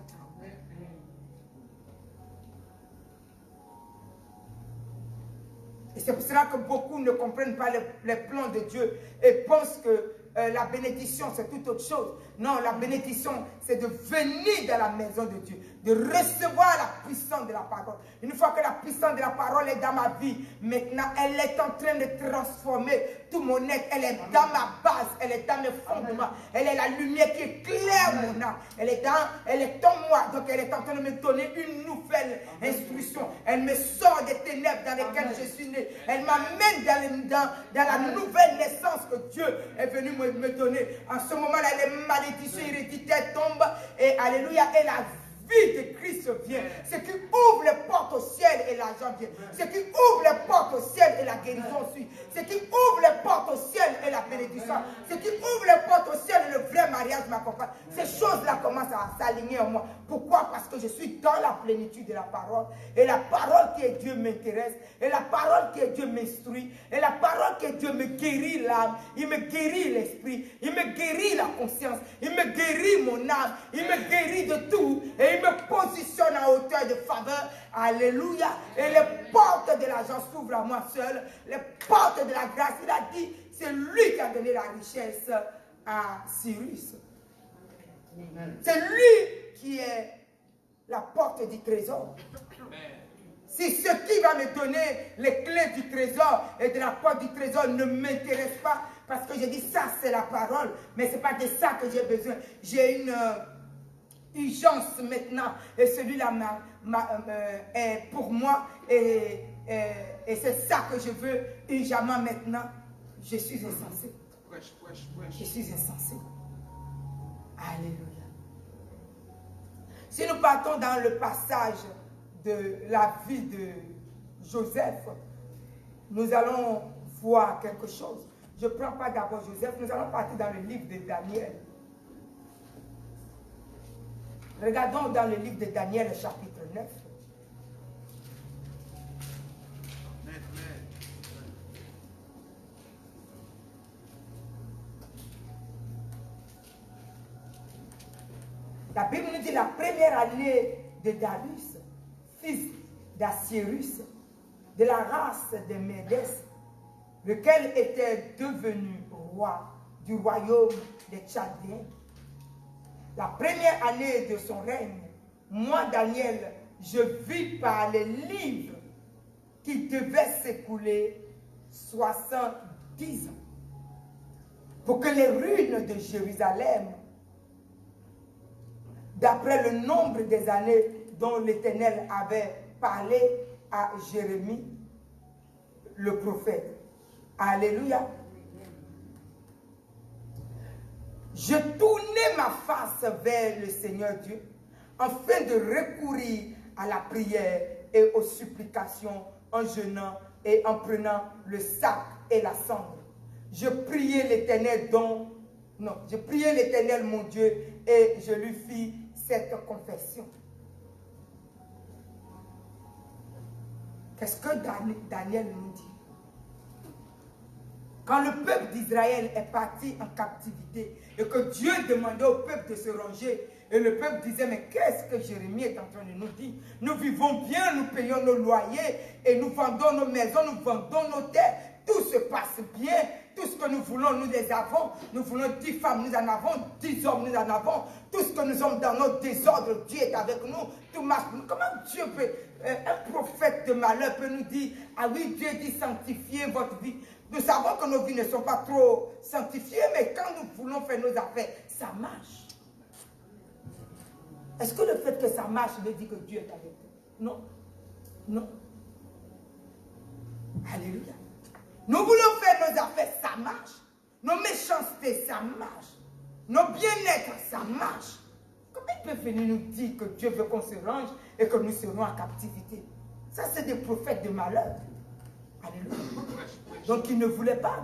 Et c'est pour cela que beaucoup ne comprennent pas les plans de Dieu et pensent que la bénédiction c'est tout autre chose. Non, la bénédiction c'est de venir dans la maison de Dieu, de recevoir la puissance de la parole. Une fois que la puissance de la parole est dans ma vie, maintenant elle est en train de transformer tout mon être. Elle est dans ma base, elle est dans mes fondements, elle est la lumière qui éclaire mon âme. Elle est en moi, donc elle est en train de me donner une nouvelle instruction. Elle me sort des ténèbres dans lesquelles je suis né. Elle m'amène dans la nouvelle naissance que Dieu est venu me donner. En ce moment-là, les malédictions héréditaires tombent et alléluia, et la vie de Christ vient. Ce qui ouvre les portes au ciel et l'argent vient. Ce qui ouvre les portes au ciel et la guérison suit. Ce qui ouvre les portes au ciel et la bénédiction. Ce qui ouvre les portes au ciel et le vrai mariage m'accompagne. Ces choses-là commencent à s'aligner en moi. Pourquoi? Parce que je suis dans la plénitude de la parole. Et la parole qui est Dieu m'intéresse. Et la parole qui est Dieu m'instruit. Et la parole qui est Dieu me guérit l'âme. Il me guérit l'esprit. Il me guérit la conscience. Il me guérit mon âme. Il me guérit de tout. Et il me positionne à hauteur de faveur. Alléluia. Et les portes de l'argent s'ouvrent à moi seul. Les portes de la grâce. Il a dit, c'est lui qui a donné la richesse à Cyrus. C'est lui qui est la porte du trésor. Si ce qui va me donner les clés du trésor et de la porte du trésor ne m'intéresse pas, parce que j'ai dit ça c'est la parole, mais ce n'est pas de ça que j'ai besoin. J'ai une urgence maintenant et celui-là est pour moi et c'est ça que je veux urgemment maintenant. Je suis insensé. Je suis insensé. Alléluia. Si nous partons dans le passage de la vie de Joseph, nous allons voir quelque chose. Je ne prends pas d'abord Joseph, nous allons partir dans le livre de Daniel. Regardons dans le livre de Daniel, chapitre 9. La Bible nous dit la première année de Darius, fils d'Assyrus, de la race de Médès, lequel était devenu roi du royaume des Tchadiens. La première année de son règne, moi, Daniel, je vis par les livres qui devaient s'écouler 70 ans pour que les ruines de Jérusalem, d'après le nombre des années dont l'Éternel avait parlé à Jérémie, le prophète. Alléluia. Je tournais ma face vers le Seigneur Dieu, afin de recourir à la prière et aux supplications en jeûnant et en prenant le sac et la cendre. Je priais l'Éternel je priais l'Éternel mon Dieu et je lui fis cette confession. Qu'est-ce que Daniel nous dit? Quand le peuple d'Israël est parti en captivité et que Dieu demandait au peuple de se ranger, et le peuple disait, mais qu'est-ce que Jérémie est en train de nous dire? Nous vivons bien, nous payons nos loyers et nous vendons nos maisons, nous vendons nos terres. Tout se passe bien, tout ce que nous voulons, nous les avons. Nous voulons 10 femmes, nous en avons, 10 hommes, nous en avons. Tout ce que nous sommes dans notre désordre, Dieu est avec nous. Tout marche. Comment Dieu peut, un prophète de malheur peut nous dire, ah oui, Dieu dit sanctifiez votre vie. Nous savons que nos vies ne sont pas trop sanctifiées, mais quand nous voulons faire nos affaires, ça marche. Est-ce que le fait que ça marche veut dire que Dieu est avec nous? Non. Non. Alléluia. Nous voulons faire nos affaires, ça marche. Nos méchancetés, ça marche. Nos bien-être, ça marche. Comment il peut venir nous dire que Dieu veut qu'on se range et que nous serons en captivité? Ça, c'est des prophètes de malheur. Alléluia. Donc, il ne voulait pas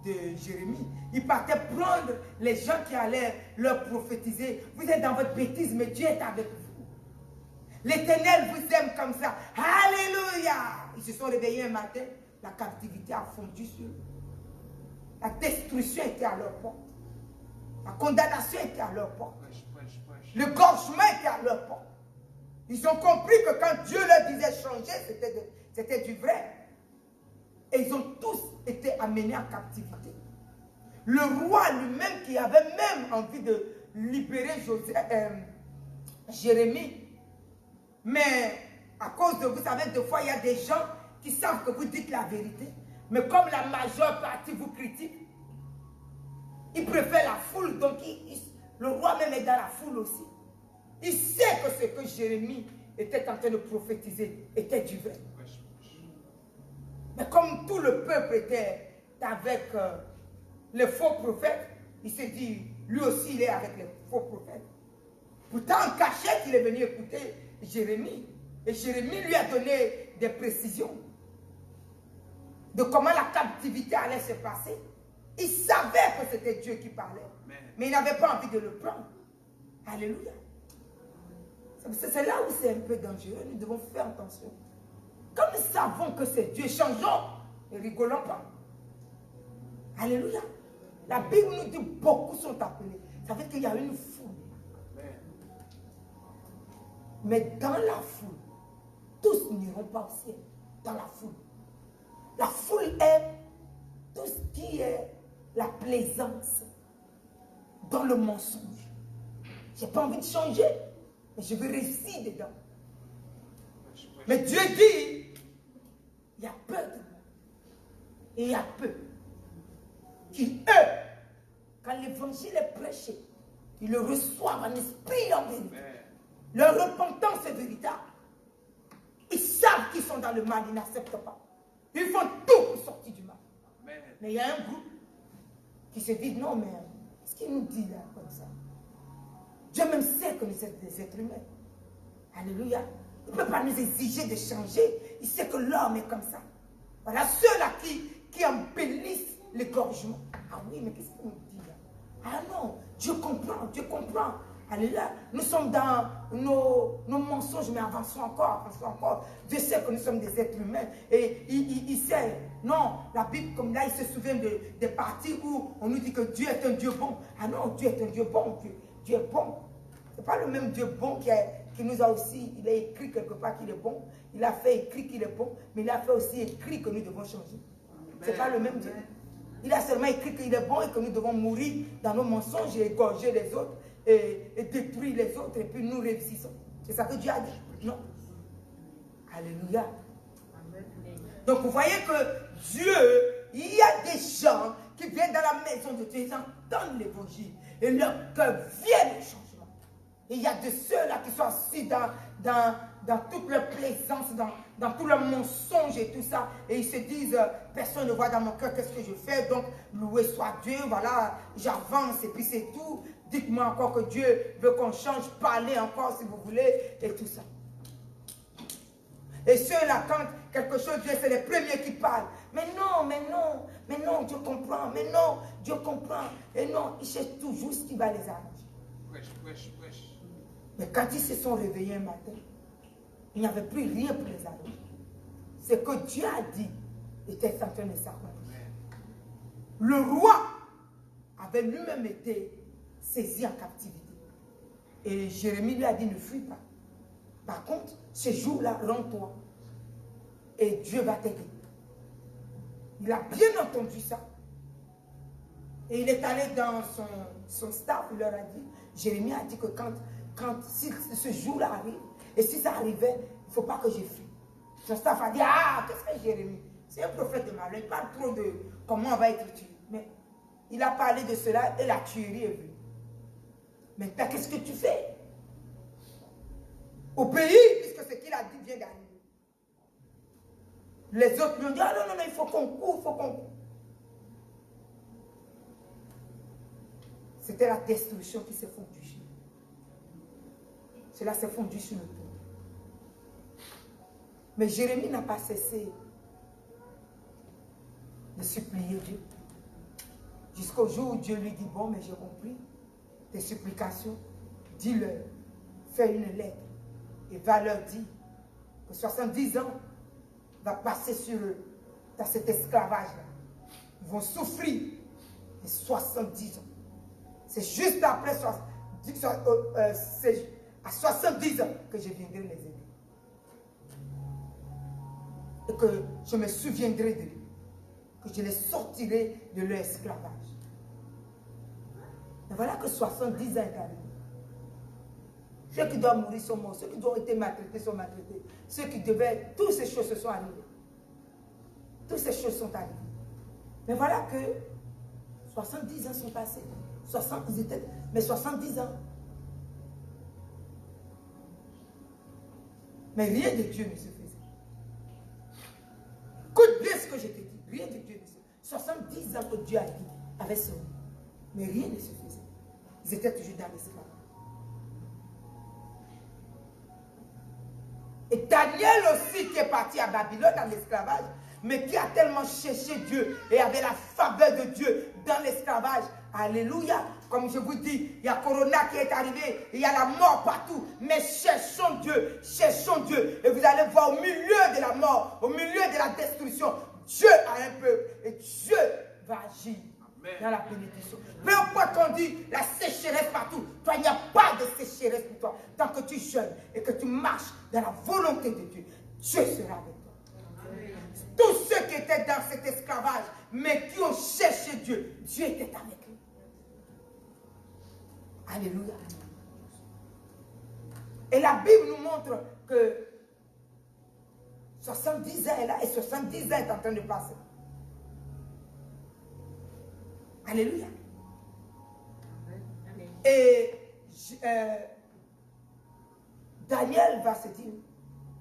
de Jérémie. Il partait prendre les gens qui allaient leur prophétiser. Vous êtes dans votre bêtise, mais Dieu est avec vous. L'Éternel vous aime comme ça. Alléluia. Ils se sont réveillés un matin. La captivité a fondu sur eux. La destruction était à leur porte. La condamnation était à leur porte. Le gorgement était à leur porte. Ils ont compris que quand Dieu leur disait changer, c'était du vrai. Et ils ont tous été amenés en captivité. Le roi lui-même qui avait même envie de libérer Jérémie. Mais à cause de, vous savez, des fois il y a des gens qui savent que vous dites la vérité. Mais comme la majeure partie vous critique, ils préfèrent la foule. Donc le roi même est dans la foule aussi. Il sait que ce que Jérémie était en train de prophétiser était du vrai. Mais comme tout le peuple était avec les faux prophètes, il s'est dit, lui aussi il est avec les faux prophètes. Pourtant, en cachette, il est venu écouter Jérémie. Et Jérémie lui a donné des précisions de comment la captivité allait se passer. Il savait que c'était Dieu qui parlait. Mais il n'avait pas envie de le prendre. Alléluia. C'est là où c'est un peu dangereux. Nous devons faire attention. Comme nous savons que c'est Dieu, changeons et rigolons pas. Alléluia. La Bible nous dit beaucoup sont appelés. Ça veut dire qu'il y a une foule. Mais dans la foule, tous n'iront pas au ciel. Dans la foule. La foule est tout ce qui est la plaisance dans le mensonge. Je n'ai pas envie de changer, mais je veux rester dedans. Mais Dieu dit, il y a peu de monde. Et il y a peu qui, eux, quand l'évangile est prêché, ils le reçoivent en esprit et en vérité. Leur repentance est véritable. Ils savent qu'ils sont dans le mal, ils n'acceptent pas. Ils font tout pour sortir du mal. Mais il y a un groupe qui se dit, non, mais qu'est-ce qu'il nous dit là comme ça? Dieu même sait que nous sommes des êtres humains. Alléluia. Il ne peut pas nous exiger de changer. Il sait que l'homme est comme ça. Voilà ceux-là qui embellissent l'égorgement. Ah oui, mais qu'est-ce qu'il nous dit là? Ah non, Dieu comprend, Dieu comprend. Alléluia. Nous sommes dans nos mensonges, mais avançons encore, avançons encore. Dieu sait que nous sommes des êtres humains. Et il sait. Non, la Bible, comme là, il se souvient des parties où on nous dit que Dieu est un Dieu bon. Ah non, Dieu est un Dieu bon. Dieu est bon. Ce n'est pas le même Dieu bon qui nous a aussi, il a écrit quelque part qu'il est bon. Il a fait écrit qu'il est bon, mais il a fait aussi écrit que nous devons changer. Ce n'est pas le même Dieu. Il a seulement écrit qu'il est bon et que nous devons mourir dans nos mensonges et égorger les autres et détruire les autres et puis nous réussissons. C'est ça que Dieu a dit. Non. Alléluia. Donc vous voyez que Dieu, il y a des gens qui viennent dans la maison de Dieu, ils entendent l'évangile et leur cœur vient le changement. Et il y a de ceux-là qui sont assis dans toute leur plaisance, dans tout leur mensonge et tout ça. Et ils se disent, personne ne voit dans mon cœur qu'est-ce que je fais. Donc, loué soit Dieu, voilà, j'avance et puis c'est tout. Dites-moi encore que Dieu veut qu'on change, parlez encore si vous voulez et tout ça. Et ceux-là, quand quelque chose vient, c'est les premiers qui parlent. Mais non, Dieu comprend. Mais non, Dieu comprend. Et non, ils cherchent toujours ce qui va les arranger. Mais quand ils se sont réveillés un matin, il n'y avait plus rien pour les arranger. Ce que Dieu a dit était en train de s'accomplir. Le roi avait lui-même été saisi en captivité. Et Jérémie lui a dit, ne fuis pas. Par contre, ce jour-là, rends-toi. Et Dieu va t'aider. Il a bien entendu ça. Et il est allé dans son staff, il leur a dit, Jérémie a dit que si ce jour-là arrive, et si ça arrivait, il ne faut pas que je fuis. Son staff a dit, ah, qu'est-ce que Jérémie? C'est un prophète de malheur, il parle trop de comment on va être tué. Mais il a parlé de cela et la tuerie est venue. Maintenant, qu'est-ce que tu fais? Au pays, puisque ce qu'il a dit vient d'arriver. Les autres lui ont dit, ah non, il faut qu'on court, il faut qu'on court. C'était la destruction qui s'est fondue sur nous. Cela s'est fondu sur le tout. Mais Jérémie n'a pas cessé de supplier Dieu. Jusqu'au jour où Dieu lui dit, bon, mais j'ai compris tes supplications. Dis-leur, fais une lettre et va leur dire que 70 ans va passer sur eux dans cet esclavage-là. Ils vont souffrir les 70 ans. C'est juste après à 70 ans que je viendrai les aider. Et que je me souviendrai d'eux. Que je les sortirai de leur esclavage. Et voilà que 70 ans est arrivé. Ceux qui doivent mourir sont morts. Ceux qui doivent être maltraités sont maltraités. Ceux qui devaient... Toutes ces choses se sont arrivées. Toutes ces choses sont arrivées. Mais voilà que 70 ans sont passés. 70 ans. Mais rien de Dieu ne se faisait. Écoute bien ce que je te dis. Rien de Dieu ne se faisait. 70 ans que Dieu a dit avec son nom. Mais rien ne se faisait. Ils étaient toujours dans l'esclavage. Et Daniel aussi qui est parti à Babylone dans l'esclavage, mais qui a tellement cherché Dieu et avait la faveur de Dieu dans l'esclavage. Alléluia. Comme je vous dis, il y a Corona qui est arrivé, il y a la mort partout. Mais cherchons Dieu, cherchons Dieu. Et vous allez voir au milieu de la mort, au milieu de la destruction, Dieu a un peuple et Dieu va agir dans la bénédiction. Peu importe qu'on dit la sécheresse partout, toi il n'y a pas de sécheresse pour toi. Tant que tu jeûnes et que tu marches dans la volonté de Dieu, Dieu sera avec toi. Tous ceux qui étaient dans cet esclavage, mais qui ont cherché Dieu, Dieu était avec eux. Alléluia. Et la Bible nous montre que 70 ans est là et 70 ans est en train de passer. Alléluia. Et Daniel va se dire,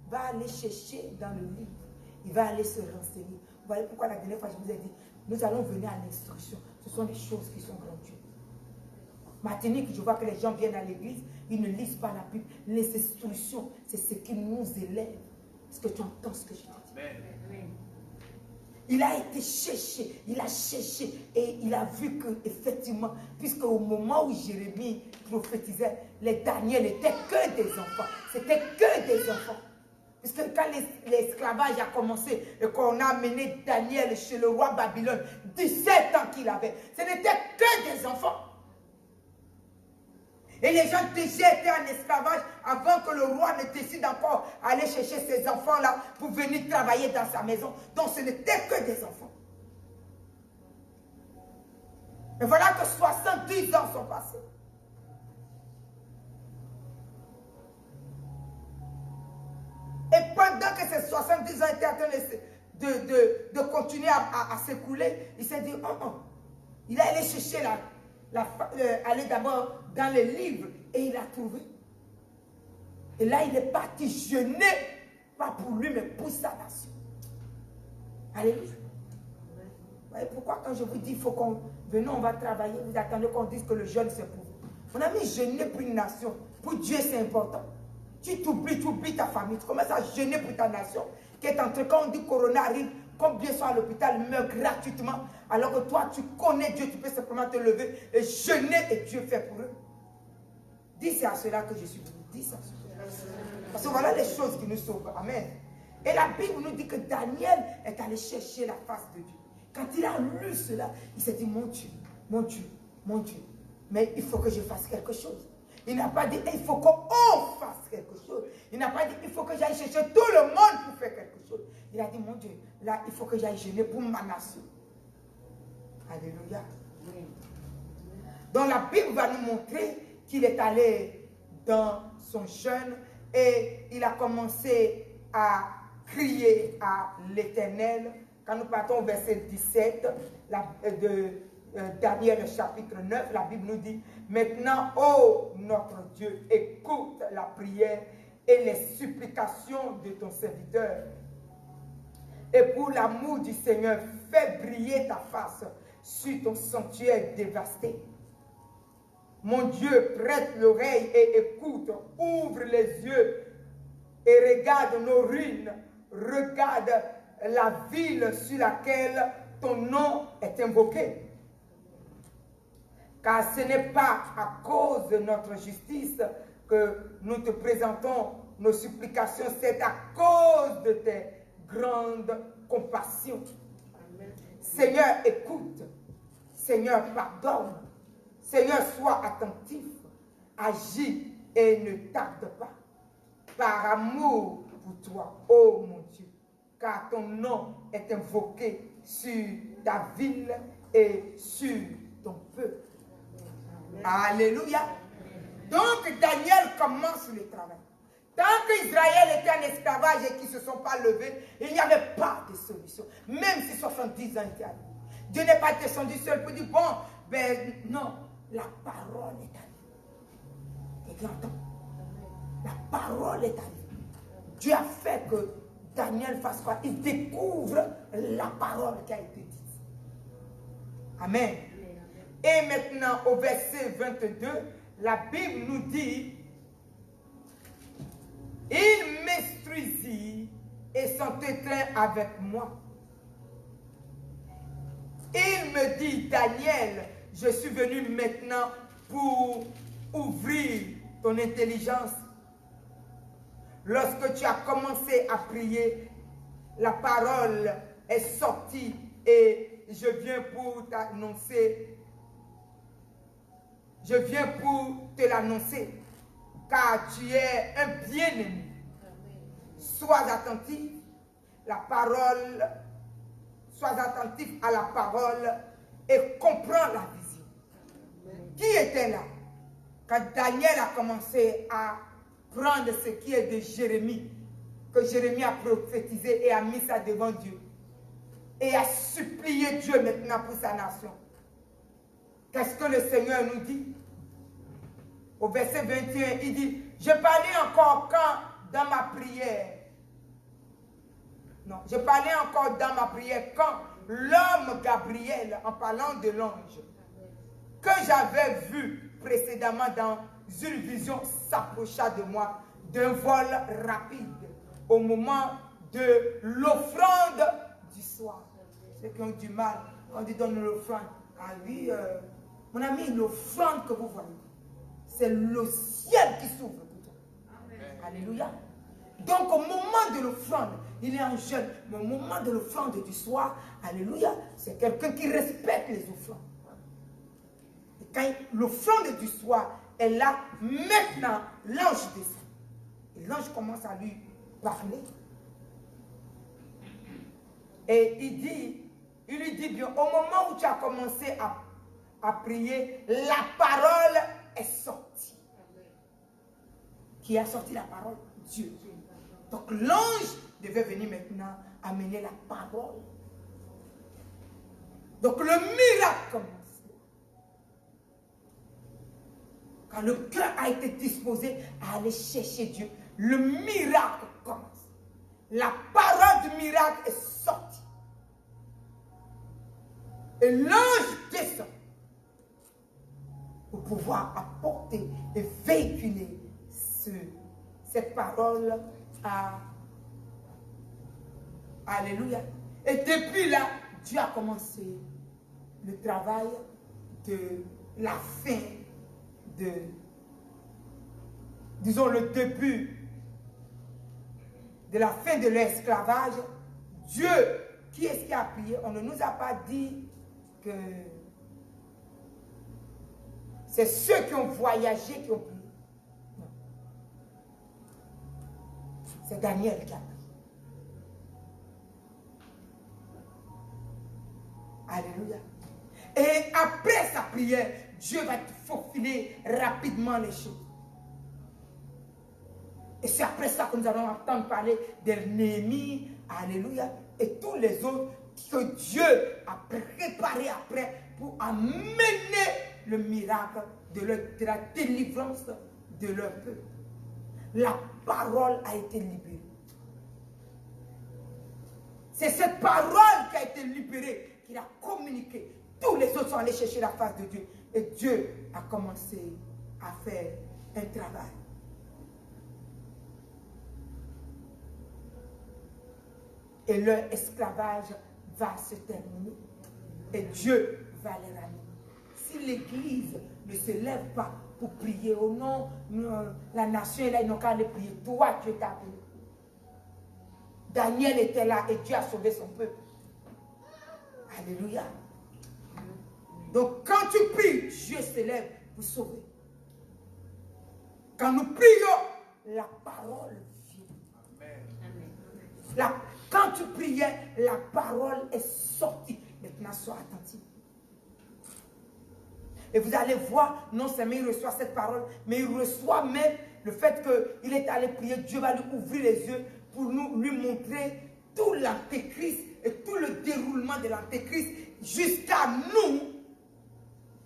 va aller chercher dans le livre. Il va aller se renseigner. Vous voyez pourquoi la dernière fois je vous ai dit, nous allons venir à l'instruction. Ce sont des choses qui sont grandioses. Maintenant que je vois que les gens viennent à l'église, ils ne lisent pas la Bible. Les instructions, c'est ce qui nous élève. Est-ce que tu entends ce que je te dis? Il a été cherché, il a cherché et il a vu que effectivement, puisque au moment où Jérémie prophétisait, les Daniel n'étaient que des enfants. C'était que des enfants. Puisque quand l'esclavage a commencé et qu'on a amené Daniel chez le roi Babylone, 17 ans qu'il avait, ce n'était que des enfants. Et les gens déjà étaient en esclavage avant que le roi ne décide encore d'aller chercher ces enfants-là pour venir travailler dans sa maison. Donc ce n'était que des enfants. Et voilà que 70 ans sont passés. Et pendant que ces 70 ans étaient en train de continuer à s'écouler, il s'est dit, oh. Il est allé chercher aller d'abord dans les livres et il a trouvé. Et là, il est parti jeûner, pas pour lui, mais pour sa nation. Alléluia. Vous voyez pourquoi quand je vous dis, il faut qu'on venons, on va travailler, vous attendez qu'on dise que le jeûne c'est pour vous. Mon ami, jeûner pour une nation, pour Dieu c'est important. Tu oublies ta famille, tu commences à jeûner pour ta nation, qui est en train, quand on dit Corona arrive, combien sont à l'hôpital, meurent gratuitement, alors que toi, tu connais Dieu, tu peux simplement te lever et jeûner et Dieu fait pour eux. Dis c'est à cela que je suis venu. Dis ça. Parce que voilà les choses qui nous sauvent. Amen. Et la Bible nous dit que Daniel est allé chercher la face de Dieu. Quand il a lu cela, il s'est dit, mon Dieu, mon Dieu, mon Dieu, mais il faut que je fasse quelque chose. Il n'a pas dit, il faut qu'on fasse quelque chose. Il n'a pas dit, il faut que j'aille chercher tout le monde pour faire quelque chose. Il a dit, mon Dieu, là, il faut que j'aille jeûner pour ma nation. Alléluia. Donc la Bible va nous montrer qu'il est allé dans son jeûne et il a commencé à crier à l'Éternel. Quand nous partons au verset 17 de Daniel chapitre 9, la Bible nous dit, maintenant, ô notre Dieu, écoute la prière et les supplications de ton serviteur. Et pour l'amour du Seigneur, fais briller ta face sur ton sanctuaire dévasté. Mon Dieu, prête l'oreille et écoute, ouvre les yeux et regarde nos ruines, regarde la ville sur laquelle ton nom est invoqué. Car ce n'est pas à cause de notre justice que nous te présentons nos supplications, c'est à cause de tes grandes compassions. Amen. Seigneur, écoute. Seigneur, pardonne. Seigneur, sois attentif. Agis et ne tarde pas. Par amour pour toi, ô mon Dieu, car ton nom est invoqué sur ta ville et sur ton peuple. Alléluia. Donc Daniel commence le travail. Tant qu'Israël était en esclavage et qu'ils ne se sont pas levés, il n'y avait pas de solution. Même si 70 ans étaient arrivés. Dieu n'est pas descendu seul pour dire, bon, ben non, la parole est arrivée. Et entend, la parole est arrivée. Dieu a fait que Daniel fasse quoi? Il découvre la parole qui a été dite. Amen. Et maintenant, au verset 22, la Bible nous dit, il m'instruit fusil et sont éteints avec moi. Il me dit, Daniel, je suis venu maintenant pour ouvrir ton intelligence. Lorsque tu as commencé à prier, la parole est sortie et je viens pour t'annoncer. Je viens pour te l'annoncer, car tu es un bien-aimé. Sois attentif, sois attentif à la parole et comprends la vision. Qui était là quand Daniel a commencé à prendre ce qui est de Jérémie, que Jérémie a prophétisé et a mis ça devant Dieu, et a supplié Dieu maintenant pour sa nation? Qu'est-ce que le Seigneur nous dit? Au verset 21, il dit, je parlais encore quand dans ma prière. Non, je parlais encore dans ma prière quand l'homme Gabriel, en parlant de l'ange, que j'avais vu précédemment dans une vision, s'approcha de moi d'un vol rapide au moment de l'offrande du soir. Ceux qui ont du mal, quand ils donnent l'offrande, ah oui, mon ami, l'offrande que vous voyez, c'est le ciel qui s'ouvre pour toi. Alléluia. Donc au moment de l'offrande, il est en jeûne, mais au moment de l'offrande du soir, alléluia, c'est quelqu'un qui respecte les offrandes. Et quand l'offrande du soir est là, maintenant, l'ange descend. Et l'ange commence à lui parler. Et il lui dit bien, au moment où tu as commencé à prier, la parole est sortie. Qui a sorti la parole? Dieu. Donc l'ange devait venir maintenant amener la parole. Donc le miracle commence. Quand le cœur a été disposé à aller chercher Dieu, le miracle commence. La parole du miracle est sortie. Et l'ange descend pour pouvoir apporter et véhiculer cette parole à Alléluia. Et depuis là, Dieu a commencé le travail de la fin disons le début de la fin de l'esclavage. Dieu, qui est-ce qui a prié? On ne nous a pas dit que c'est ceux qui ont voyagé qui ont prié. Non. C'est Daniel qui a prié. Alléluia. Et après sa prière, Dieu va faufiler rapidement les choses. Et c'est après ça que nous allons entendre parler de Néhémie, alléluia, et tous les autres que Dieu a préparé après pour amener le miracle de la délivrance de leur peuple. La parole a été libérée. C'est cette parole qui a été libérée, qu'il a communiquée. Tous les autres sont allés chercher la face de Dieu. Et Dieu a commencé à faire un travail. Et leur esclavage va se terminer. Et Dieu va les ramener. Si l'Église ne se lève pas pour prier, oh non, la nation est là, ils n'ont qu'à aller prier. Toi, Dieu t'a appelé. Daniel était là et Dieu a sauvé son peuple. Alléluia. Donc quand tu pries, Dieu se lève pour sauver. Quand nous prions, la parole vient. Amen. Quand tu priais, la parole est sortie. Maintenant, sois attentif. Et vous allez voir, non seulement il reçoit cette parole, mais il reçoit même le fait qu'il est allé prier. Dieu va lui ouvrir les yeux pour lui montrer tout l'antéchrist et tout le déroulement de l'antéchrist jusqu'à nous,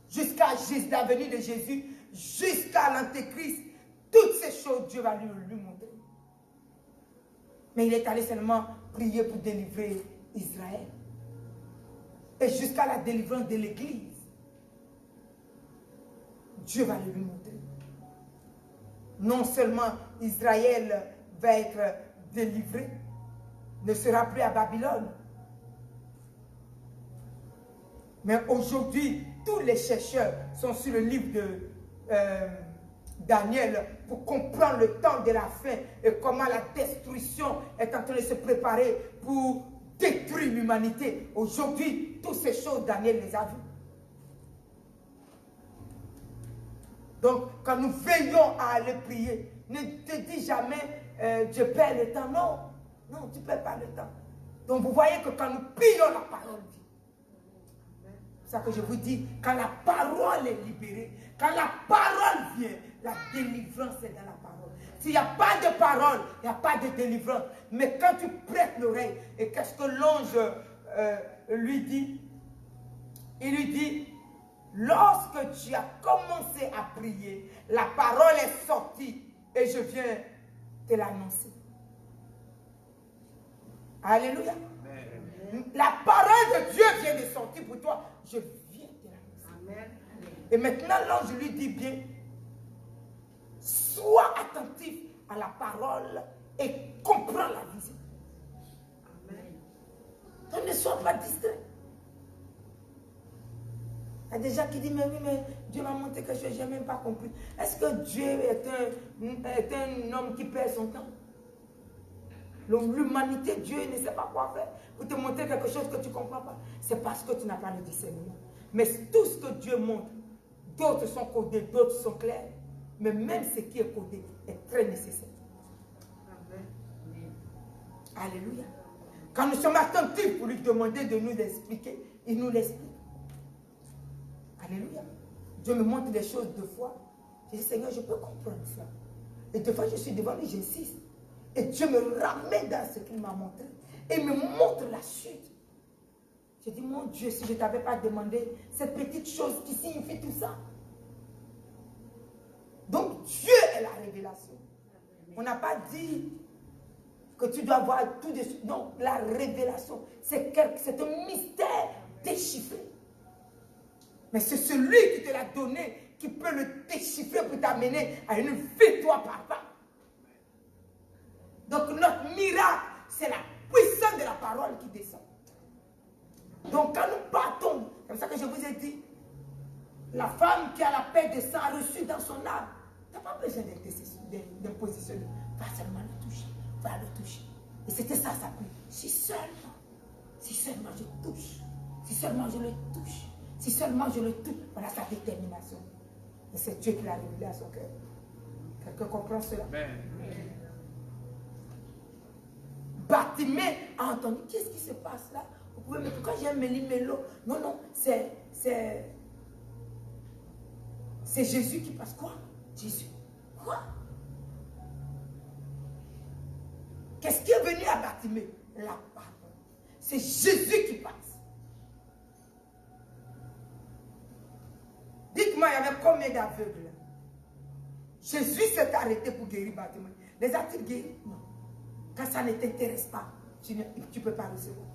jusqu'à la venue de Jésus, jusqu'à l'antéchrist. Toutes ces choses, Dieu va lui montrer. Mais il est allé seulement prier pour délivrer Israël. Et jusqu'à la délivrance de l'Église, Dieu va lui montrer. Non seulement Israël va être délivré ne sera plus à Babylone. Mais aujourd'hui, tous les chercheurs sont sur le livre de Daniel pour comprendre le temps de la fin et comment la destruction est en train de se préparer pour détruire l'humanité. Aujourd'hui, toutes ces choses, Daniel les a vues. Donc, quand nous veillons à aller prier, ne te dis jamais je perds le temps. Non, non, tu ne perds pas le temps. Donc, vous voyez que quand nous prions, la parole vient. C'est ça que je vous dis, quand la parole est libérée, quand la parole vient, la délivrance est dans la parole. S'il n'y a pas de parole, il n'y a pas de délivrance. Mais quand tu prêtes l'oreille, et qu'est-ce que l'ange lui dit? Il lui dit, lorsque tu as commencé à prier, la parole est sortie et je viens te l'annoncer. Alléluia. Amen. La parole de Dieu vient de sortir pour toi. Je viens te l'annoncer. Et maintenant, l'ange lui dit bien, sois attentif à la parole et comprends la vision. Amen. Donc ne sois pas distrait. Il y a des gens qui disent, mais oui, mais Dieu m'a montré quelque chose, je n'ai même pas compris. Est-ce que Dieu est un homme qui perd son temps? L'humanité, Dieu ne sait pas quoi faire pour te montrer quelque chose que tu ne comprends pas. C'est parce que tu n'as pas le discernement. Mais tout ce que Dieu montre, d'autres sont codés, d'autres sont clairs. Mais même ce qui est codé est très nécessaire. Amen. Alléluia. Quand nous sommes attentifs pour lui demander de nous l'expliquer, il nous l'explique. Alléluia. Dieu me montre des choses deux fois. Je dis, Seigneur, je peux comprendre ça. Et deux fois, je suis devant lui, j'insiste. Et Dieu me ramène dans ce qu'il m'a montré. Et me montre la suite. Je dis, mon Dieu, si je ne t'avais pas demandé cette petite chose qui signifie tout ça. Donc, Dieu est la révélation. On n'a pas dit que tu dois voir tout de suite. Non, la révélation, c'est un mystère déchiffré. Mais c'est celui qui te l'a donné qui peut le déchiffrer pour t'amener à une victoire par pas. Donc notre miracle, c'est la puissance de la parole qui descend. Donc quand nous partons, comme ça que je vous ai dit, la femme qui a la paix de sang a reçu dans son âme. Tu n'as pas besoin d'imposition. Va seulement le toucher. Va le toucher. Et c'était ça sa prière. Si seulement je touche, si seulement je le touche, si seulement je le touche, voilà sa détermination. Et c'est Dieu qui l'a révélé à son cœur. Quelqu'un comprend cela? Amen. Bartimée a entendu, qu'est-ce qui se passe là? Vous pouvez me dire, pourquoi j'ai un méli-mélo? Non, non, c'est Jésus qui passe. Quoi? Jésus. Quoi? Qu'est-ce qui est venu à Bartimée? La parole. C'est Jésus qui passe. Dites-moi, il y avait combien d'aveugles? Jésus s'est arrêté pour guérir Bartimée. Les a-t-il guéris? Non. Quand ça ne t'intéresse pas, tu ne peux pas recevoir.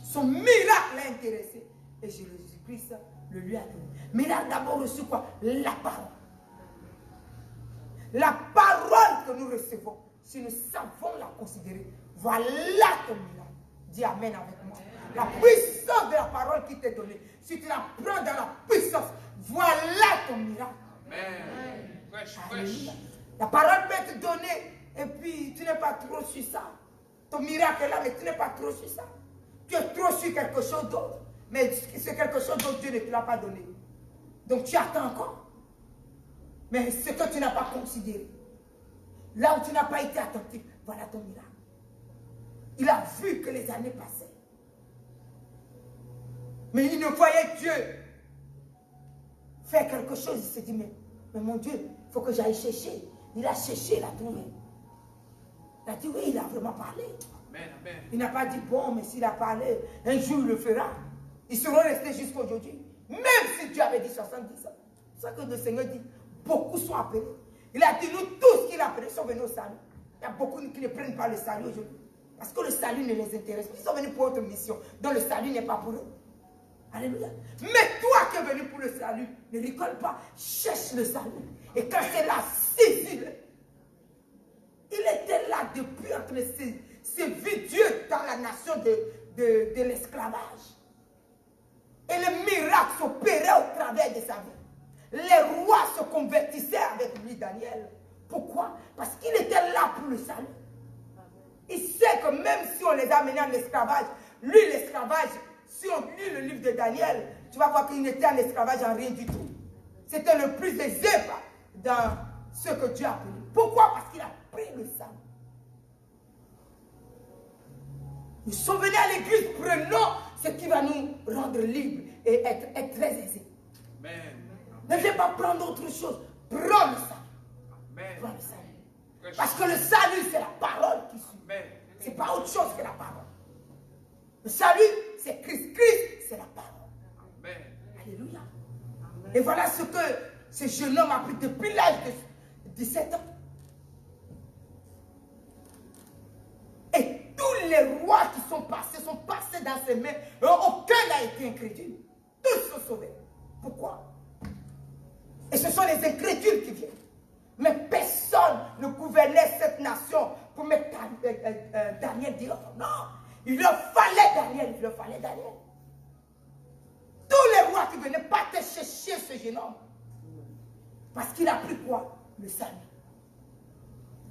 Son miracle l'a intéressé. Et Jésus-Christ le lui a donné. Mais il a d'abord reçu quoi? La parole. La parole que nous recevons, si nous savons la considérer, voilà ton miracle. Dis Amen avec moi. La puissance de la parole qui t'est donnée, si tu la prends dans la puissance, voilà ton miracle. Amen. La parole peut te donner et puis tu n'es pas trop sur ça. Ton miracle est là, mais tu n'es pas trop sur ça. Tu es trop sur quelque chose d'autre. Mais c'est quelque chose d'autre, Dieu ne te l'a pas donné. Donc tu attends encore. Mais ce que tu n'as pas considéré, là où tu n'as pas été attentif, voilà ton miracle. Il a vu que les années passaient. Mais il ne voyait Dieu faire quelque chose. Il s'est dit, mais mon Dieu, il faut que j'aille chercher. Il a cherché, il a trouvé. Il a dit, oui, il a vraiment parlé. Amen, amen. Il n'a pas dit, bon, mais s'il a parlé, un jour il le fera. Ils seront restés jusqu'à aujourd'hui. Même si Dieu avait dit 70 ans. C'est ça que le Seigneur dit, beaucoup sont appelés. Il a dit, nous tous qu'il a appelés sont venus au salut. Il y a beaucoup qui ne prennent pas le salut aujourd'hui. Parce que le salut ne les intéresse pas. Ils sont venus pour autre mission. Donc le salut n'est pas pour eux. Alléluia. Mais toi qui es venu pour le salut, ne rigole pas. Cherche le salut. Et quand c'est là, saisis-le. Il était là depuis vu en train de servir Dieu dans la nation de l'esclavage. Et les miracles s'opéraient au travers de sa vie. Les rois se convertissaient avec lui, Daniel. Pourquoi? Parce qu'il était là pour le salut. Il sait que même si on les a menés en esclavage, lui, l'esclavage, si on lit le livre de Daniel, tu vas voir qu'il n'était en esclavage en rien du tout. C'était le plus aisé dans ce que Dieu a pris. Pourquoi? Parce qu'il a pris le salut. Nous sommes venus à l'église, prenons ce qui va nous rendre libres et être très aisés. Amen. Ne viens pas prendre autre chose. Prends le salut. Prends le salut. Parce que le salut, c'est la parole qui suit. Ce n'est pas autre chose que la parole. Le salut, c'est Christ. Christ, c'est la parole. Amen. Alléluia. Amen. Et voilà ce que ce jeune homme a pris depuis l'âge de 17 ans. Et tous les rois qui sont passés dans ses mains. Aucun n'a été incrédule. Tous sont sauvés. Pourquoi? Et ce sont les incrédules qui viennent. Mais personne ne gouvernait cette nation pour mettre Daniel dehors. Non, il leur fallait Daniel, Tous les rois qui venaient pas te chercher ce jeune homme. Parce qu'il a pris quoi? Le salut.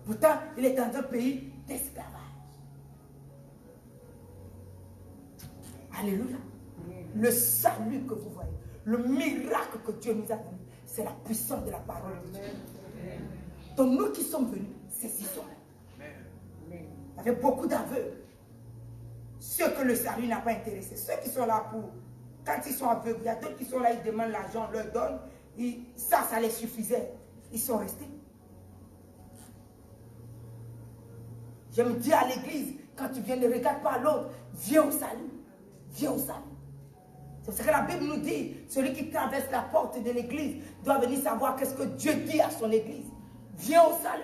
Pourtant, il est dans un pays d'esclavage. Alléluia. Le salut que vous voyez, le miracle que Dieu nous a donné, c'est la puissance de la parole de Dieu. Donc nous qui sommes venus, saisissons-le. Il y avait beaucoup d'aveugles. Ceux que le salut n'a pas intéressé. Ceux qui sont là pour, quand ils sont aveugles, il y a d'autres qui sont là, ils demandent l'argent, on leur donne. Ça les suffisait. Ils sont restés. Je me dis à l'église, quand tu viens, ne regarde pas l'autre, viens au salut. Viens au salut. C'est ce que la Bible nous dit. Celui qui traverse la porte de l'église doit venir savoir qu'est-ce que Dieu dit à son église. Viens au salut.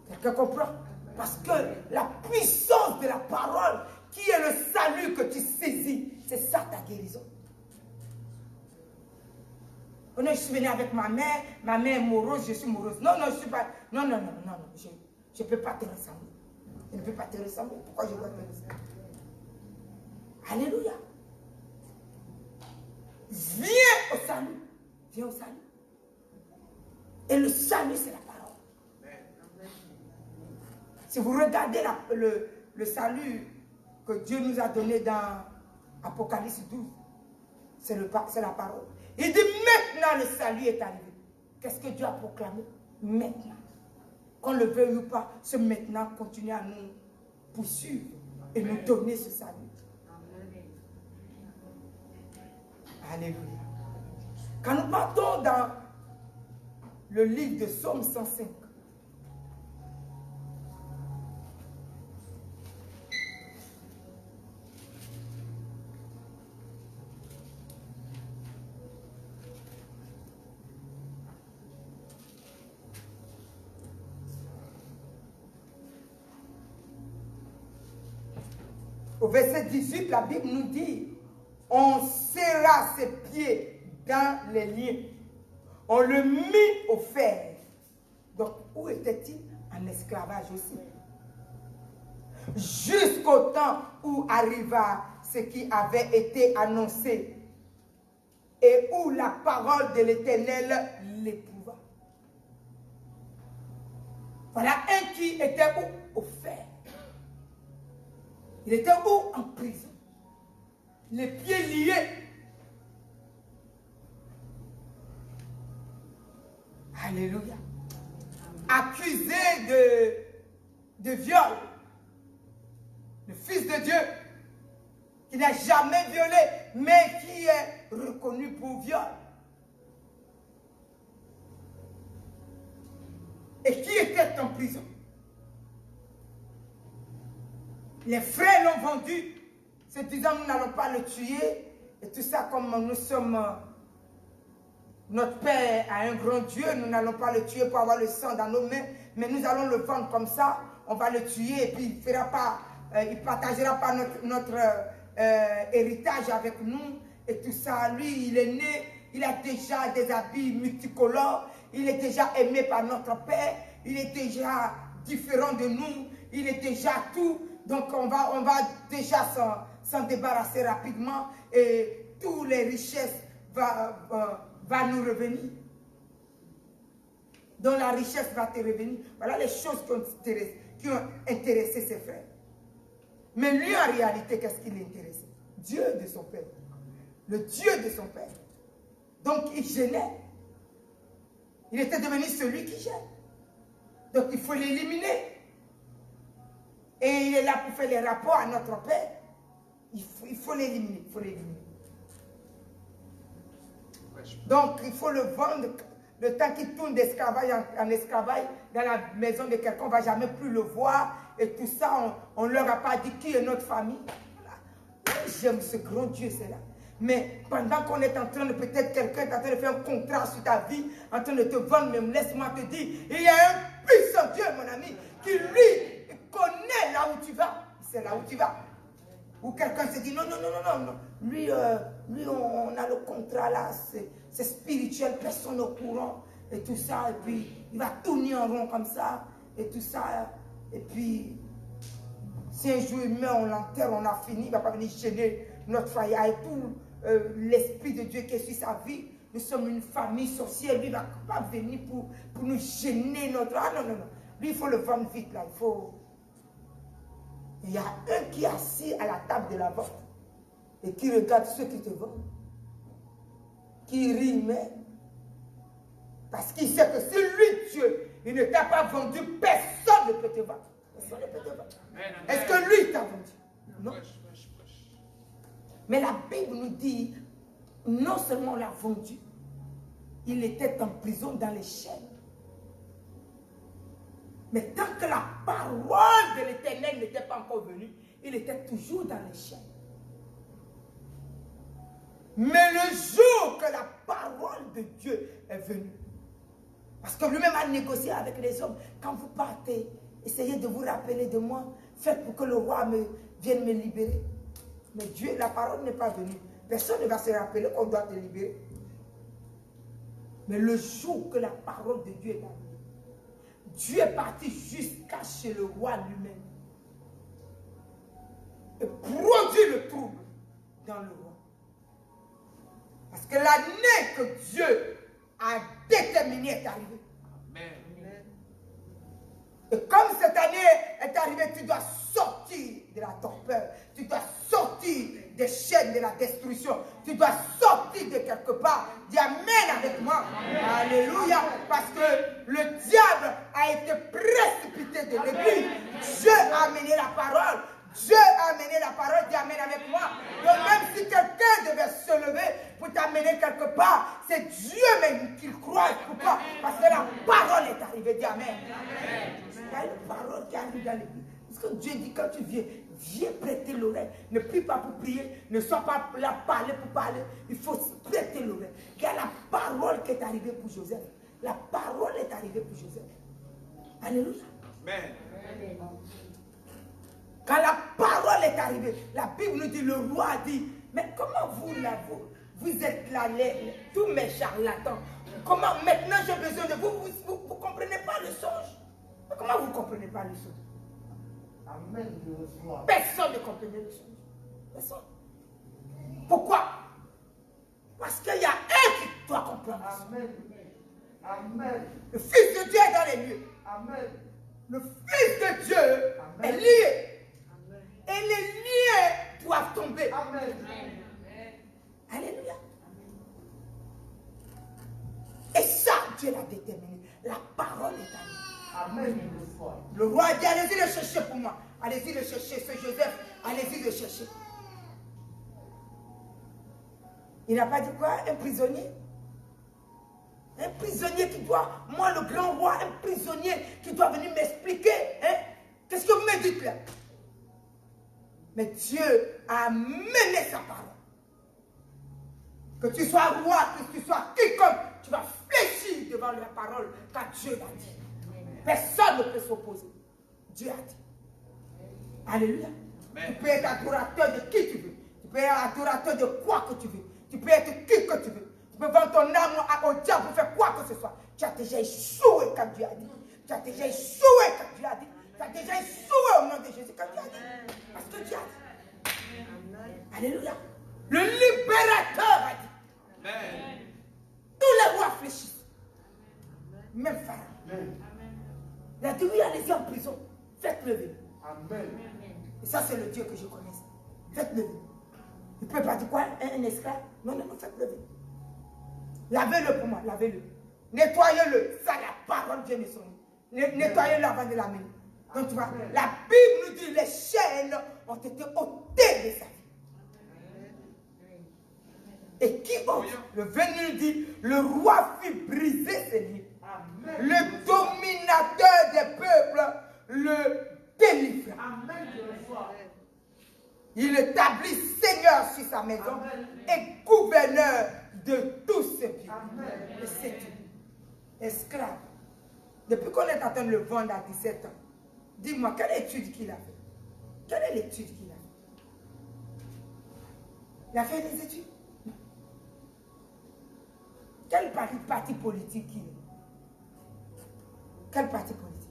Quelqu'un comprend? Parce que la puissance de la parole, qui est le salut que tu saisis, c'est ça ta guérison. Oh non, je suis venue avec ma mère est morose, je suis morose. Non, je ne suis pas. Non, je ne peux pas te ressembler. Je ne peux pas te ressembler. Pourquoi je dois te ressembler? Alléluia. Viens au salut. Viens au salut. Et le salut, c'est la parole. Si vous regardez le salut que Dieu nous a donné dans Apocalypse 12, c'est la parole. Il dit maintenant le salut est arrivé. Qu'est-ce que Dieu a proclamé? Maintenant. Qu'on le veuille ou pas, ce maintenant continue à nous poursuivre et nous donner ce salut. Alléluia. Quand nous partons dans le livre de Psaume 105, au verset 18, la Bible nous dit: on serra ses pieds dans les liens. On le mit au fer. Donc, où était-il? En esclavage aussi. Jusqu'au temps où arriva ce qui avait été annoncé et où la parole de l'Éternel l'éprouva. Voilà un qui était où? Au fer. Il était où? En prison. Les pieds liés. Alléluia. Accusé de viol. Le Fils de Dieu, qui n'a jamais violé, mais qui est reconnu pour viol. Et qui était en prison. Les frères l'ont vendu, se disant nous n'allons pas le tuer. Et tout ça, comme nous sommes, notre Père a un grand Dieu, nous n'allons pas le tuer pour avoir le sang dans nos mains, mais nous allons le vendre comme ça, on va le tuer et puis il ne partagera pas notre héritage avec nous et tout ça. Lui, il est né, il a déjà des habits multicolores, il est déjà aimé par notre Père il est déjà différent de nous, il est déjà tout. Donc on va déjà s'en débarrasser rapidement et toutes les richesses va nous revenir. Donc la richesse va te revenir. Voilà les choses qui ont intéressé ses frères. Mais lui, en réalité, qu'est-ce qui l'intéressait? Dieu de son père. Le Dieu de son père. Donc il gênait. Il était devenu celui qui gêne. Donc il faut l'éliminer. Et il est là pour faire les rapports à notre père. Il faut l'éliminer. Il faut l'éliminer. Donc il faut le vendre. Le temps qu'il tourne d'esclavage en esclavage dans la maison de quelqu'un, on ne va jamais plus le voir. Et tout ça, on ne leur a pas dit qui est notre famille. Voilà. J'aime ce grand Dieu, c'est là. Mais pendant qu'on est en train de, peut-être quelqu'un est en train de faire un contrat sur ta vie, en train de te vendre, même laisse-moi te dire, il y a un puissant Dieu, mon ami, qui lui connaît là où tu vas. C'est là où tu vas. Ou quelqu'un se dit, non. Lui, on a le contrat là, c'est spirituel, personne n'est au courant, et tout ça, et puis il va tourner en rond comme ça, et tout ça, et puis si un jour il meurt, on l'enterre, on a fini, il ne va pas venir gêner notre foyer, et tout l'esprit de Dieu qui est sur sa vie. Nous sommes une famille sorcière, lui ne va pas venir pour nous gêner notre... Ah non. Lui, il faut le vendre vite là, Il y a un qui est assis à la table de la vente et qui regarde ceux qui te vendent, qui rit même. Parce qu'il sait que si lui, Dieu, il ne t'a pas vendu, personne ne peut te vendre. Personne ne peut te vendre. Est-ce que lui t'a vendu? Non. Mais la Bible nous dit, non seulement on l'a vendu, il était en prison dans les chaînes. Mais tant que la parole de l'Éternel n'était pas encore venue, il était toujours dans les chaînes. Mais le jour que la parole de Dieu est venue, parce que lui-même a négocié avec les hommes, quand vous partez, essayez de vous rappeler de moi, faites pour que le roi vienne me libérer. Mais Dieu, la parole n'est pas venue. Personne ne va se rappeler qu'on doit te libérer. Mais le jour que la parole de Dieu est arrivée, Dieu est parti jusqu'à chez le roi lui-même et produit le trouble dans le roi. Parce que l'année que Dieu a déterminée est arrivée. Amen. Et comme cette année est arrivée, tu dois sortir de la torpeur, tu dois sortir des chaînes de la destruction, tu dois sortir de quelque part. Dis Amen avec moi. Alléluia. Parce que le diable a été précipité de l'église. Dieu a amené la parole. Dieu a amené la parole. Dis Amen avec moi. Donc même si quelqu'un devait se lever pour t'amener quelque part, c'est Dieu même qui croit. Pourquoi? Parce que la parole est arrivée. Dis Amen. Il y a une parole qui arrive dans l'église. Parce que Dieu dit quand tu viens prêter l'oreille. Ne prie pas pour prier, ne sois pas là parler pour parler. Il faut prêter l'oreille. Il y a la parole qui est arrivée pour Joseph. La parole est arrivée pour Joseph. Alléluia. Amen. Quand la parole est arrivée, la Bible nous dit, le roi a dit, mais comment vous êtes là, tous mes charlatans. Comment maintenant j'ai besoin de vous, vous ne comprenez pas le songe. Comment vous ne comprenez pas le songe? Amen. Personne ne comprenait le songe. Personne. Pourquoi? Parce qu'il y a un qui doit comprendre. Amen. Amen. Le Fils de Dieu est dans les lieux. Amen. Le Fils de Dieu est lié. Amen. Et les liens doivent tomber. Amen. Alléluia. Et ça, Dieu l'a déterminé. La parole est à lui. Amen. Le roi a dit, allez-y le chercher pour moi. Allez-y le chercher, ce Joseph. Allez-y le chercher. Il n'a pas dit quoi? Un prisonnier. Un prisonnier qui doit, moi le grand roi, un prisonnier qui doit venir m'expliquer. Hein? Qu'est-ce que vous me dites là? Mais Dieu a mené sa parole. Que tu sois roi, que tu sois quiconque, tu vas fléchir devant la parole car Dieu l'a dit. Personne ne peut s'opposer. Dieu a dit. Alléluia. Amen. Tu peux être adorateur de qui tu veux. Tu peux être adorateur de quoi que tu veux. Tu peux être qui que tu veux. Tu peux vendre ton âme au diable pour faire quoi que ce soit. Tu as déjà échoué quand Dieu a dit. Tu as déjà échoué quand Dieu a dit. Tu as déjà échoué au nom de Jésus quand Dieu a dit. Parce que Dieu a dit. Alléluia. Le libérateur a dit. Amen. Tous les rois fléchissent. Même Pharaon. Il a dit oui, allez-y en prison. Faites-le venir. Amen. Et ça, c'est le Dieu que je connais. Faites-le venir. Il ne peut pas dire quoi? Un esclave? Non, non, non, faites-le venir. Lavez-le pour moi, lavez-le. Nettoyez-le. Ça, la parole vient de son nom. Nettoyez-le avant de l'amener. Donc tu vois, la Bible nous dit les chaînes ont été ôtées de sa vie. Et qui ôte? Le 29 dit, le roi fit briser ses liens. Le dominateur des peuples le délivra. Il établit Seigneur sur sa maison et gouverneur de tous ses biens. Et c'est tout. Esclave. Depuis qu'on est en train de le vendre à 17 ans, dis-moi, quelle étude qu'il a fait? Quelle est l'étude qu'il a fait? Il a fait des études? Non. Quel parti politique qu'il est? Quel parti politique?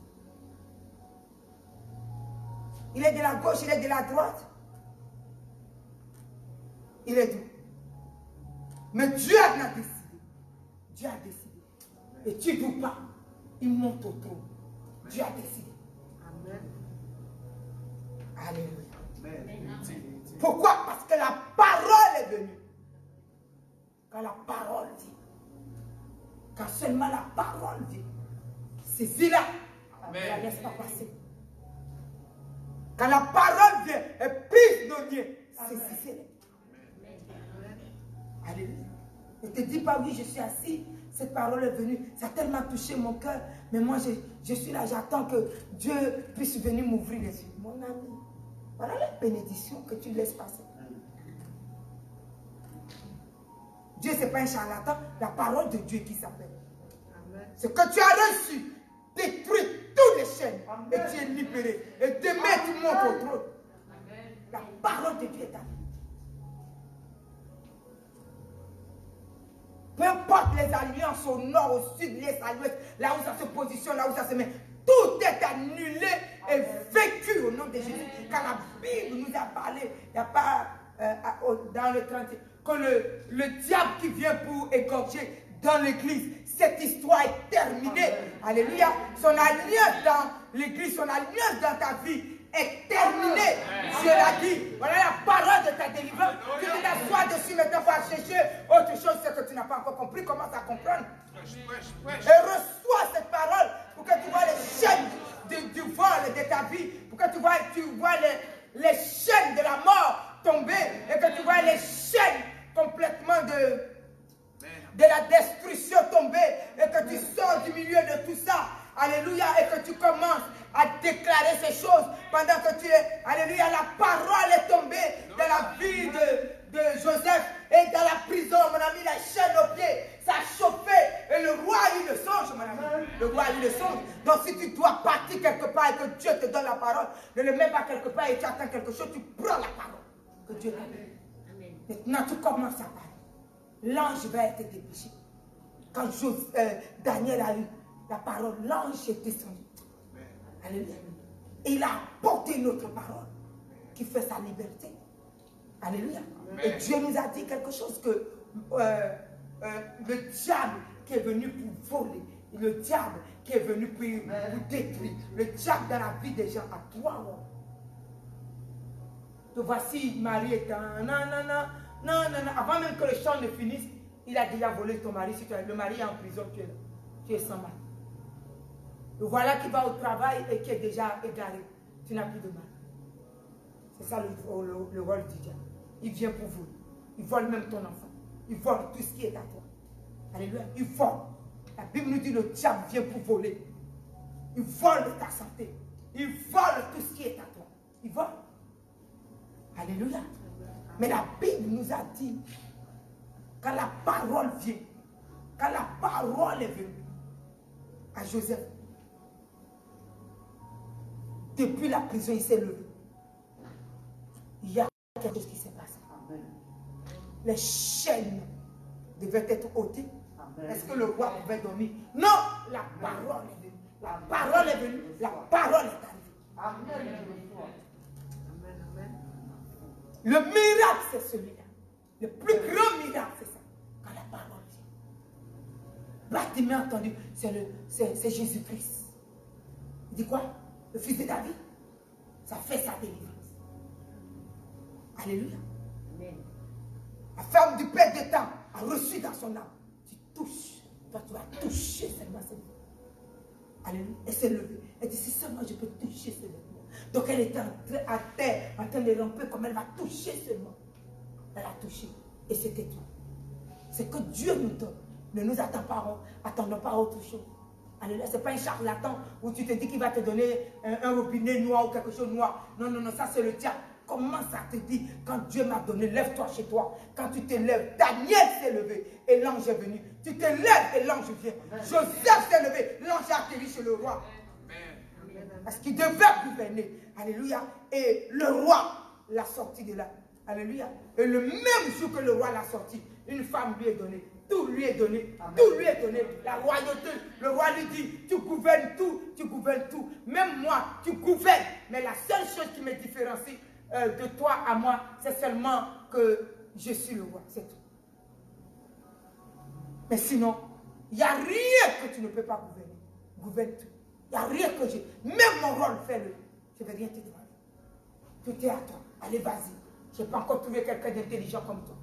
Il est de la gauche, il est de la droite. Il est d'où? Mais Dieu a décidé. Dieu a décidé. Et tu ne doutes pas. Il monte au trône. Dieu a décidé. Amen. Alléluia. Pourquoi? Parce que la parole est venue. Quand la parole dit, quand seulement la parole dit, saisis-la. Ne la laisse pas passer. Quand la parole vient et prise nos liens, saisissez-les. Alléluia. Ne te dis pas, oui, je suis assis, cette parole est venue, ça a tellement touché mon cœur, mais moi, je suis là, j'attends que Dieu puisse venir m'ouvrir les yeux. Mon ami, voilà la bénédiction que tu laisses passer. Dieu, ce n'est pas un charlatan, la parole de Dieu qui s'appelle. Ce que tu as reçu détruit toutes les chaînes. Amen. Et tu es libéré. Et demain, tu montes au trône. La parole de Dieu est à nous. Peu importe les alliances au nord, au sud, l'est, à l'ouest, là où ça se positionne, là où ça se met, tout est annulé et vécu au nom de Jésus. Car la Bible nous a parlé, il n'y a pas dans le 30, que le diable qui vient pour égorger dans l'église, cette histoire est terminée. Amen. Alléluia. Son alliance dans l'église, son alliance dans ta vie est terminée. Dieu l'a dit. Voilà la parole de ta délivrance. Tu te t'assois dessus maintenant pour chercher autre chose, c'est que tu n'as pas encore compris. Commence à comprendre. Et reçois cette parole pour que tu vois les chaînes du vol de ta vie. Pour que tu vois les chaînes de la mort tomber. Et que tu vois les chaînes complètement de la destruction tomber. Et que tu sors du milieu de tout ça. Alléluia. Et que tu commences à déclarer ces choses pendant que tu es, alléluia, la parole est tombée dans la vie de Joseph et dans la prison, mon ami, la chaîne aux pieds, ça a chauffé et le roi a eu le songe, mon ami, le roi a eu le songe. Donc si tu dois partir quelque part et que Dieu te donne la parole, ne le mets pas quelque part et tu attends quelque chose, tu prends la parole que Dieu t'a donnée. Maintenant tu commences à parler. L'ange va être dépêché. Quand Daniel a eu la parole, l'ange est descendu. Alléluia. Et il a apporté notre parole qui fait sa liberté. Alléluia. Amen. Et Dieu nous a dit quelque chose que le diable qui est venu pour voler, le diable qui est venu pour détruire, le diable dans la vie des gens a 3 ans. Te voici, Marie est un non. Avant même que le chant ne finisse, il a déjà volé ton mari. Si le mari est en prison, tu es sans mari. Le voilà qui va au travail et qui est déjà égaré. Tu n'as plus de mal. C'est ça le rôle du diable. Il vient pour vous. Il vole même ton enfant. Il vole tout ce qui est à toi. Alléluia. Il vole. La Bible nous dit le diable vient pour voler. Il vole ta santé. Il vole tout ce qui est à toi. Il vole. Alléluia. Mais la Bible nous a dit, quand la parole vient, quand la parole est venue à Joseph, depuis la prison, il s'est levé. Il y a quelque chose qui s'est passé. Amen. Les chaînes devaient être ôtées. Est-ce que le roi pouvait dormir? Non, la parole est venue. La parole est venue, la parole est arrivée. Amen. Le miracle, c'est celui-là. Le plus grand miracle, c'est ça. Quand la parole vient. Bartimée a entendu, c'est Jésus-Christ. Il dit quoi? Le fils de David. Ça fait sa délivrance. Alléluia. Amen. La femme du Père des temps a reçu dans son âme. Tu touches. Toi, tu vas toucher seulement cette vie. Alléluia. Elle s'est levée. Elle dit, si seulement je peux toucher ce vêtement. Donc elle était à terre, en train de ramper comme elle va toucher seulement. Elle a touché. Et c'était tout. C'est que Dieu nous donne. Ne nous attendons pas à autre chose. Alléluia. Ce n'est pas un charlatan où tu te dis qu'il va te donner un robinet noir ou quelque chose de noir. Non, non, non, ça c'est le diable. Comment ça te dit? Quand Dieu m'a donné, lève-toi chez toi. Quand tu te lèves, Daniel s'est levé et l'ange est venu. Tu te lèves et l'ange vient. Joseph s'est levé, l'ange a atterri chez le roi. Parce qu'il devait gouverner. Alléluia. Et le roi l'a sorti de là. Alléluia. Et le même jour que le roi l'a sorti, une femme lui est donnée. Tout lui est donné. Amen. Tout lui est donné. La royauté. Le roi lui dit, tu gouvernes tout. Tu gouvernes tout. Même moi, tu gouvernes. Mais la seule chose qui me différencie de toi à moi, c'est seulement que je suis le roi. C'est tout. Mais sinon, il n'y a rien que tu ne peux pas gouverner. Gouverne tout. Il n'y a rien que j'ai. Même mon rôle, fais-le. Je ne vais rien te demander. Tout est à toi. Allez, vas-y. Je n'ai pas encore trouvé quelqu'un d'intelligent comme toi.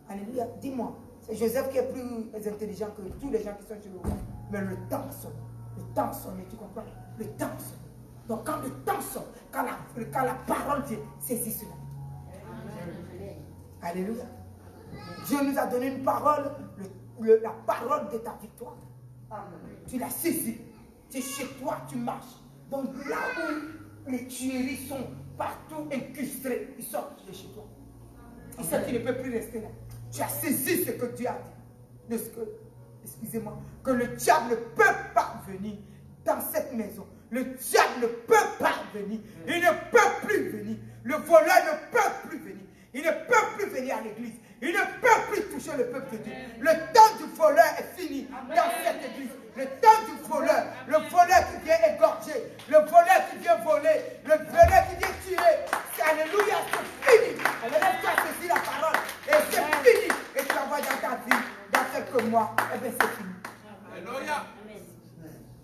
Alléluia. Dis-moi. C'est Joseph qui est plus intelligent que tous les gens qui sont chez le roi. Mais le temps sonne. Le temps sonne. Tu comprends? Le temps sonne. Donc quand le temps sonne, quand la parole vient, saisis cela. Alléluia. Dieu nous a donné une parole, la parole de ta victoire. Amen. Tu l'as saisie. Tu es chez toi, tu marches. Donc là où les tueries sont partout incrustées, ils sortent de chez toi. Ils savent qu'il ne peut plus rester là. Tu as saisi ce que Dieu a dit. Excusez-moi, que le diable ne peut pas venir dans cette maison. Le diable ne peut pas venir. Il ne peut plus venir. Le voleur ne peut plus venir. Il ne peut plus venir à l'église. Il ne peut plus toucher le peuple de Dieu. Le temps du voleur est fini dans cette église. Le temps du voleur. Le voleur qui vient égorger. Le voleur qui vient voler. Le voleur qui vient tuer. Alléluia, c'est fini. Alors tu as saisi la parole. Et c'est fini. Et tu la vois dans ta vie, dans quelques mois. Eh bien, c'est fini. Alléluia.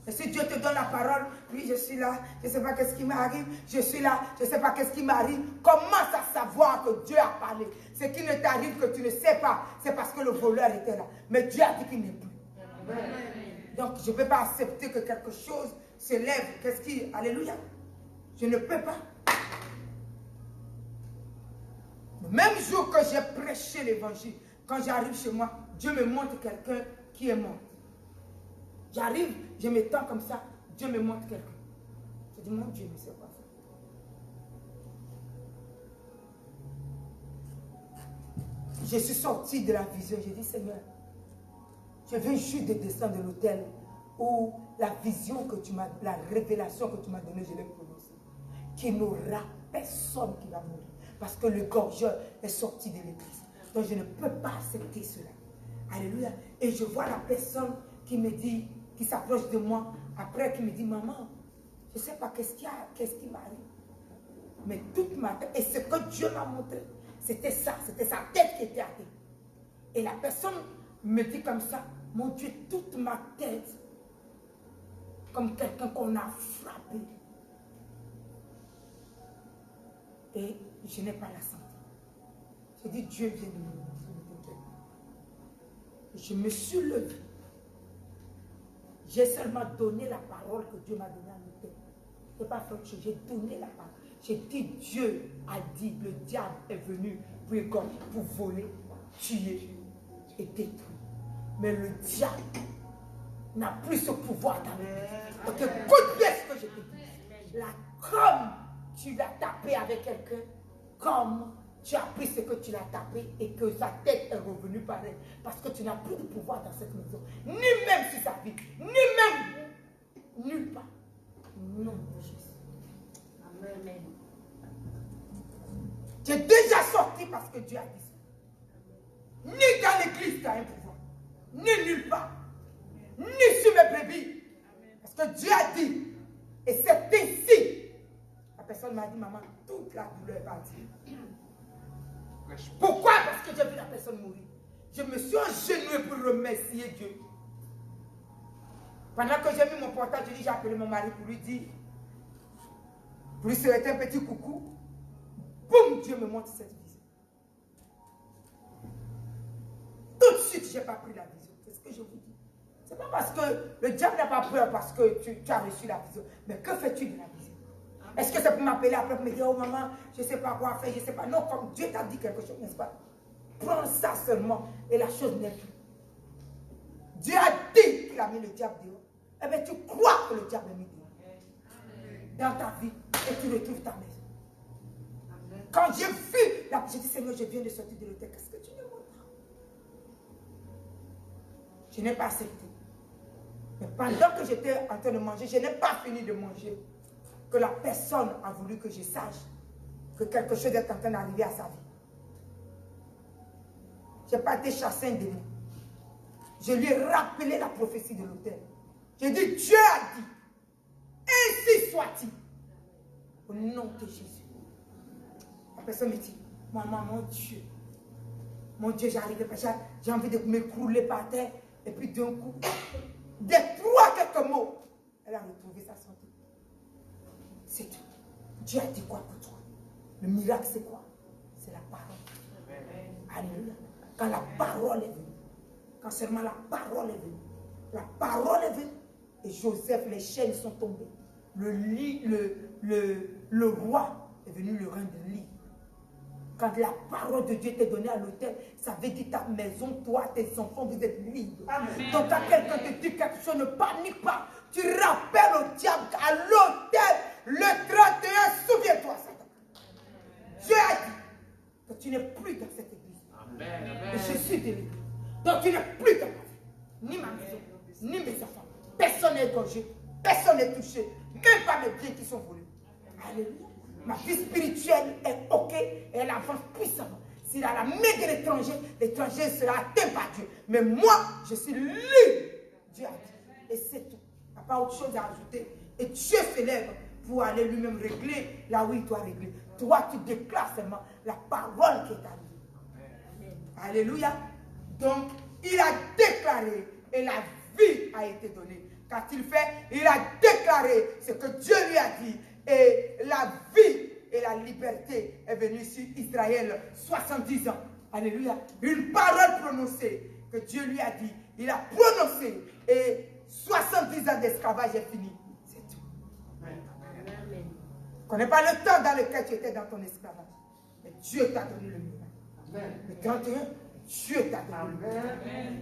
Et si Dieu te donne la parole, oui, je suis là, je ne sais pas qu'est-ce qui m'arrive, je suis là, je ne sais pas qu'est-ce qui m'arrive. Commence à savoir que Dieu a parlé. Ce qui ne t'arrive que tu ne sais pas, c'est parce que le voleur était là. Mais Dieu a dit qu'il n'est plus. Amen. Donc, je ne peux pas accepter que quelque chose s'élève. Qu'est-ce qui... Alléluia. Je ne peux pas. Le même jour que j'ai prêché l'évangile, quand j'arrive chez moi, Dieu me montre quelqu'un qui est mort. J'arrive, je m'étends comme ça, Dieu me montre quelqu'un. Je dis, mon Dieu, mais c'est quoi ça? Je suis sorti de la vision, j'ai dit, Seigneur, je viens juste de descendre de l'hôtel où la vision que tu m'as, la révélation que tu m'as donnée, je l'ai prononcée. Qu'il n'y aura personne qui va mourir. Parce que le gorgeur est sorti de l'église. Donc je ne peux pas accepter cela. Alléluia. Et je vois la personne qui me dit, qui s'approche de moi, après qui me dit, maman, je ne sais pas qu'est-ce qui m'arrive. Mais toute ma tête, et ce que Dieu m'a montré, c'était ça, c'était sa tête qui était à terre. Et la personne me dit comme ça, mon Dieu, toute ma tête, comme quelqu'un qu'on a frappé. Et je n'ai pas la santé. J'ai dit, Dieu vient de me montrer. Je me suis levé. J'ai seulement donné la parole que Dieu m'a donnée à l'autel. Ce n'est pas fait autre chose. J'ai donné la parole. J'ai dit, Dieu a dit, le diable est venu pour égorger, pour voler, tuer et détruire. Mais le diable n'a plus ce pouvoir dans la vie. Donc écoute bien ce que je te dis. Là, comme tu l'as tapé avec quelqu'un, comme tu as pris ce que tu l'as tapé et que sa tête est revenue pareil. Parce que tu n'as plus de pouvoir dans cette maison. Ni même sur sa vie. Ni même nulle part. Non, Jésus. Amen. Tu es déjà sorti parce que Dieu a dit ça. Ni dans l'église tu as un pouvoir. Ni nulle part. Ni sur mes brebis. Parce que Dieu a dit. Et c'est ainsi. La personne m'a dit, maman, toute la douleur est partie. Pourquoi? Parce que j'ai vu la personne mourir. Je me suis agenouillée pour remercier Dieu. Pendant que j'ai mis mon portable, j'ai appelé mon mari pour lui dire, pour lui souhaiter un petit coucou. Boum, Dieu me montre cette vision. Tout de suite, je n'ai pas pris la vision. C'est ce que je vous dis. Ce n'est pas parce que le diable n'a pas peur parce que tu as reçu la vision. Mais que fais-tu de la vision? Est-ce que c'est pour m'appeler après pour me dire, oh maman, je ne sais pas quoi faire, je ne sais pas. Non, comme Dieu t'a dit quelque chose, n'est-ce pas? Prends ça seulement et la chose n'est plus. Dieu a dit qu'il a mis le diable dehors. Eh bien, tu crois que le diable est mis dehors dans ta vie et tu retrouves ta maison. Quand j'ai vu, j'ai dit, Seigneur, je viens de sortir de l'hôtel, qu'est-ce que tu me montres? Je n'ai pas accepté. Mais pendant que j'étais en train de manger, je n'ai pas fini de manger. Que la personne a voulu que je sache que quelque chose est en train d'arriver à sa vie. Je n'ai pas été chassé un démon. Je lui ai rappelé la prophétie de l'autel. J'ai dit, Dieu a dit, ainsi soit-il. Au nom de Jésus. La personne me dit, maman, mon Dieu, j'arrive pas, j'ai envie de m'écrouler par terre. Et puis d'un coup, des trois quelques mots, elle a retrouvé sa santé. C'est tout. Dieu a dit quoi pour toi? Le miracle, c'est quoi? C'est la parole. Alléluia. Quand la parole est venue, quand seulement la parole est venue, la parole est venue, et Joseph, les chaînes sont tombées. Le roi est venu le rendre libre. Quand la parole de Dieu t'est donnée à l'autel, ça veut dire ta maison, toi, tes enfants, vous êtes libres. Amen. Donc quand quelqu'un te dit quelque chose, ne panique pas. Tu rappelles au diable qu'à l'autel, le 31, souviens-toi, Satan. Dieu a dit que tu n'es plus dans cette église. Amen. Et je suis délivré. Donc tu n'es plus dans ma vie, ni ma maison, ni mes enfants. Personne n'est égorgé, personne n'est touché, même pas mes biens qui sont volés. Alléluia. Ma vie spirituelle est ok et elle avance puissamment. S'il a la main de l'étranger, l'étranger sera atteint par Dieu. Mais moi, je suis libre. Dieu a dit. Et c'est tout. Il n'y a pas autre chose à ajouter. Et Dieu se lève pour aller lui-même régler là où il doit régler. Toi, tu déclares seulement la parole qui est à lui. Alléluia. Donc, il a déclaré et la vie a été donnée. Qu'a-t-il fait? Il a déclaré ce que Dieu lui a dit. Et la vie et la liberté est venue sur Israël 70 ans. Alléluia. Une parole prononcée que Dieu lui a dit. Il a prononcé et 70 ans d'esclavage est fini. C'est tout. Amen. Je ne connais pas le temps dans lequel tu étais dans ton esclavage. Mais Dieu t'a donné le miracle. Le 31, Dieu t'a donné le miracle.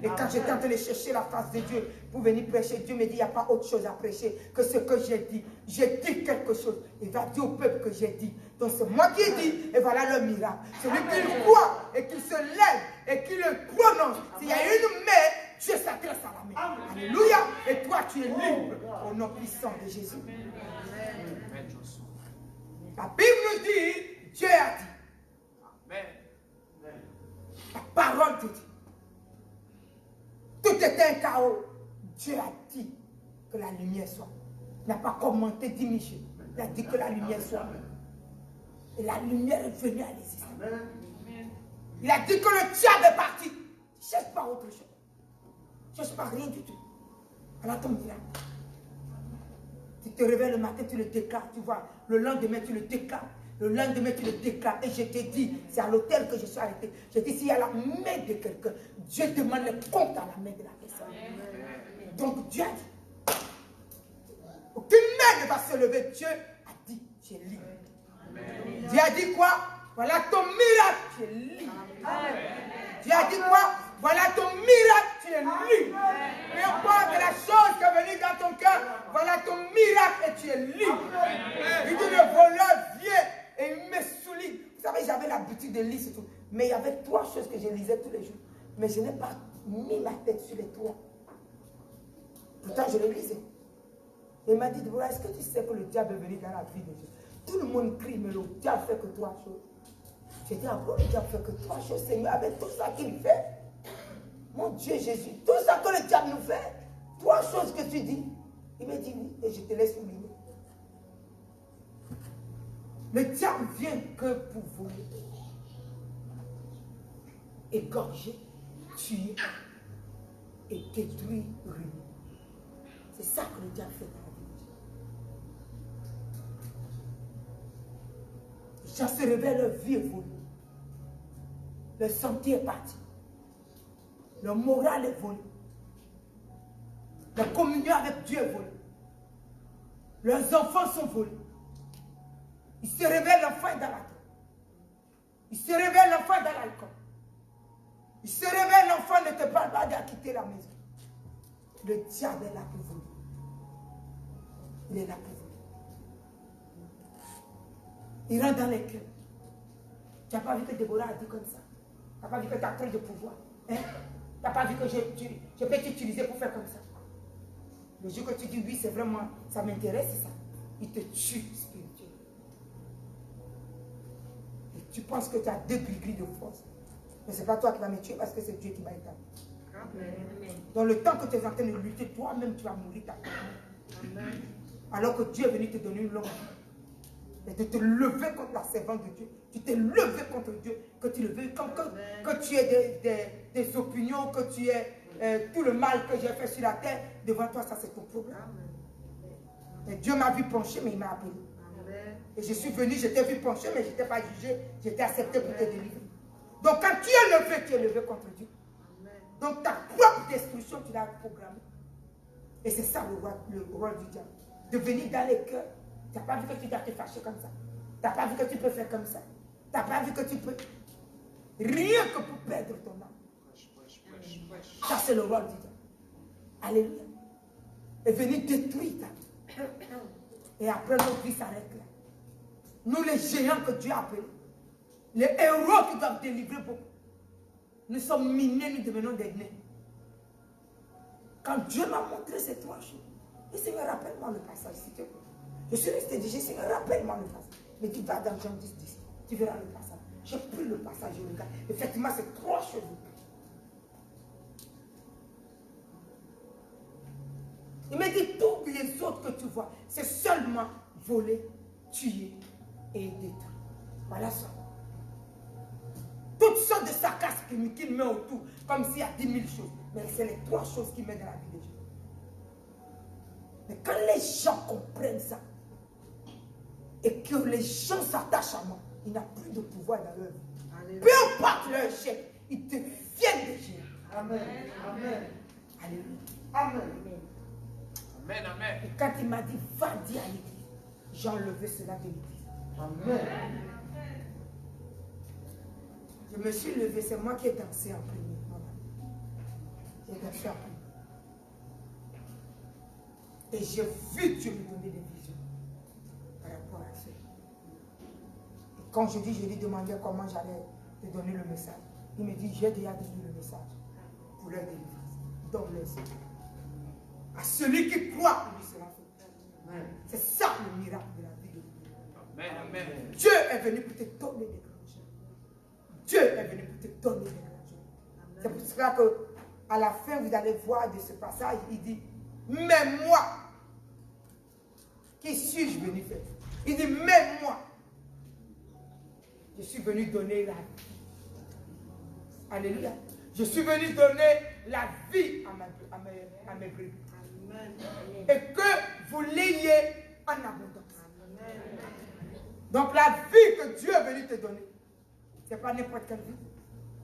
Et quand j'étais en train de chercher la face de Dieu pour venir prêcher, Dieu me dit, il n'y a pas autre chose à prêcher que ce que j'ai dit. J'ai dit quelque chose. Il va dire au peuple que j'ai dit. Donc c'est moi qui ai dit, et voilà le miracle. Celui qui le croit et qui se lève et qui le prononce. S'il y a une main, Dieu s'adresse à la main. Alléluia. Et toi, tu es libre au nom puissant de Jésus. La Bible nous dit, Dieu a dit. Amen. La parole te dit. Tout était un chaos. Dieu a dit que la lumière soit. Il n'a pas commenté 10 000 jours. Il a dit que la lumière soit. Et la lumière est venue à l'existence. Il a dit que le diable est parti. Ne cherche pas autre chose. Ne cherche pas rien du tout. Voilà ton miracle. Tu te réveilles le matin, tu le déclares, tu vois. Le lendemain, tu le déclares. Le lendemain, tu le déclares. Et je t'ai dit, c'est à l'hôtel que je suis arrêté. J'ai dit, s'il y a la main de quelqu'un, Dieu demande le compte à la main de la personne. Donc Dieu a dit, aucune main ne va se lever. Dieu a dit, tu es libre. Dieu a dit quoi? Voilà ton miracle, tu es libre. Dieu a dit quoi? Voilà ton miracle, tu es libre. Peu importe la chose qui est venue dans ton cœur, voilà ton miracle et tu es libre. Il dit, le voleur vient et il me souligne. Vous savez, j'avais l'habitude de lire tout. Mais il y avait 3 choses que je lisais tous les jours. Mais je n'ai pas mis ma tête sur les 3. Pourtant, je les lisais. Il m'a dit, voilà, est-ce que tu sais que le diable est venu dans la vie de Dieu? Tout le monde crie, mais le diable fait que 3 choses. J'ai dit, encore le diable fait que 3 choses, Seigneur, avec tout ça qu'il fait. Mon Dieu Jésus, tout ça que le diable nous fait. 3 choses que tu dis. Il me dit oui, et je te laisse oublier. Le diable vient que pour voler, égorger, tuer et détruire, ruiner. C'est ça que le diable fait dans la vie. Les gens se réveillent, leur vie est volée. Leur santé est partie. Leur morale est volée. Leur communion avec Dieu est volée. Leurs enfants sont volés. Ils se réveillent, l'enfant est dans la drogue. Ils se réveillent, l'enfant est dans l'alcool. Ils se réveillent, l'enfant ne te parle pas de quitter la maison. Le diable est là pour voler. Il est là pour voler. Il rentre dans les cœurs. Tu n'as pas vu que Déborah a dit comme ça? Tu n'as pas vu que tu as trop de pouvoir? Hein? Tu n'as pas vu que je peux t'utiliser pour faire comme ça? Le jour que tu dis oui, c'est vraiment, ça m'intéresse, c'est ça. Il te tue spirituellement. Et tu penses que tu as 2 gris de force. Mais ce n'est pas toi qui vas me tuer parce que c'est Dieu qui m'a établi. Dans le temps que tu es en train de lutter, toi-même tu vas mourir ta vie. Alors que Dieu est venu te donner une longue vie. Et de te lever contre la servante de Dieu. Tu t'es levé contre Dieu. Que tu le veux, que tu aies des opinions, que tu aies tout le mal que j'ai fait sur la terre. Devant toi, ça c'est ton problème. Et Dieu m'a vu pencher, mais il m'a appelé. Et je suis venu, je t'ai vu pencher, mais je ne t'ai pas jugé. Je t'ai accepté pour te délivrer. Donc quand tu es levé contre Dieu. Donc ta propre destruction, tu l'as programmée. Et c'est ça le rôle du diable. De venir dans les cœurs. Tu n'as pas vu que tu dois te fâcher comme ça. Tu n'as pas vu que tu peux faire comme ça. Tu n'as pas vu que tu peux. Rien que pour perdre ton âme. Ça c'est le rôle du diable. Alléluia. Et venir détruire ta vie. Et après notre vie s'arrête là. Nous les géants que Dieu a appelés. Les héros qui doivent délivrer beaucoup. Nous sommes minés, nous devenons des nés. Quand Dieu m'a montré ces 3 choses, le Seigneur, rappelle-moi le passage, s'il te plaît. Je suis resté dit, Seigneur, rappelle-moi le passage. Mais tu vas dans Jean 10, 10, tu verras le passage. J'ai pris le passage, je regarde. Effectivement, c'est 3 choses. Il me dit, tous les autres que tu vois, c'est seulement voler, tuer et détruire. Voilà ça. Toutes sortes de sarcasmes qu'il met autour, comme s'il y a 10 000 choses. Mais c'est les 3 choses qu'il met dans la vie de Dieu. Mais quand les gens comprennent ça, et que les gens s'attachent à moi, il n'a plus de pouvoir dans leur vie. Peu importe leur échec, ils deviennent des géants. Amen. Amen. Alléluia. Amen. Amen, amen. Et quand il m'a dit, va dire à l'église, j'ai enlevé cela de l'église. Amen. Je me suis levé, c'est moi qui ai dansé en premier. J'ai dansé en premier. Et j'ai vu Dieu me donner des visions par rapport à ça. Et quand je lui demandais comment j'allais te donner le message. Il me dit, j'ai déjà donné le message pour leur délivrance. Donne-leur ça. À celui qui croit, lui sera fait. C'est ça le miracle de la vie de Dieu. Amen, amen. Dieu est venu pour te donner des grands choses. Dieu est venu pour te donner des grands choses. C'est pour cela qu'à la fin, vous allez voir de ce passage, il dit, mais moi, qui suis-je venu faire? Il dit, mais moi, je suis venu donner la vie. Alléluia. Je suis venu donner la vie à mes brebis. Et que vous l'ayez en abondance. Donc la vie que Dieu est venu te donner, ce n'est pas n'importe quelle vie.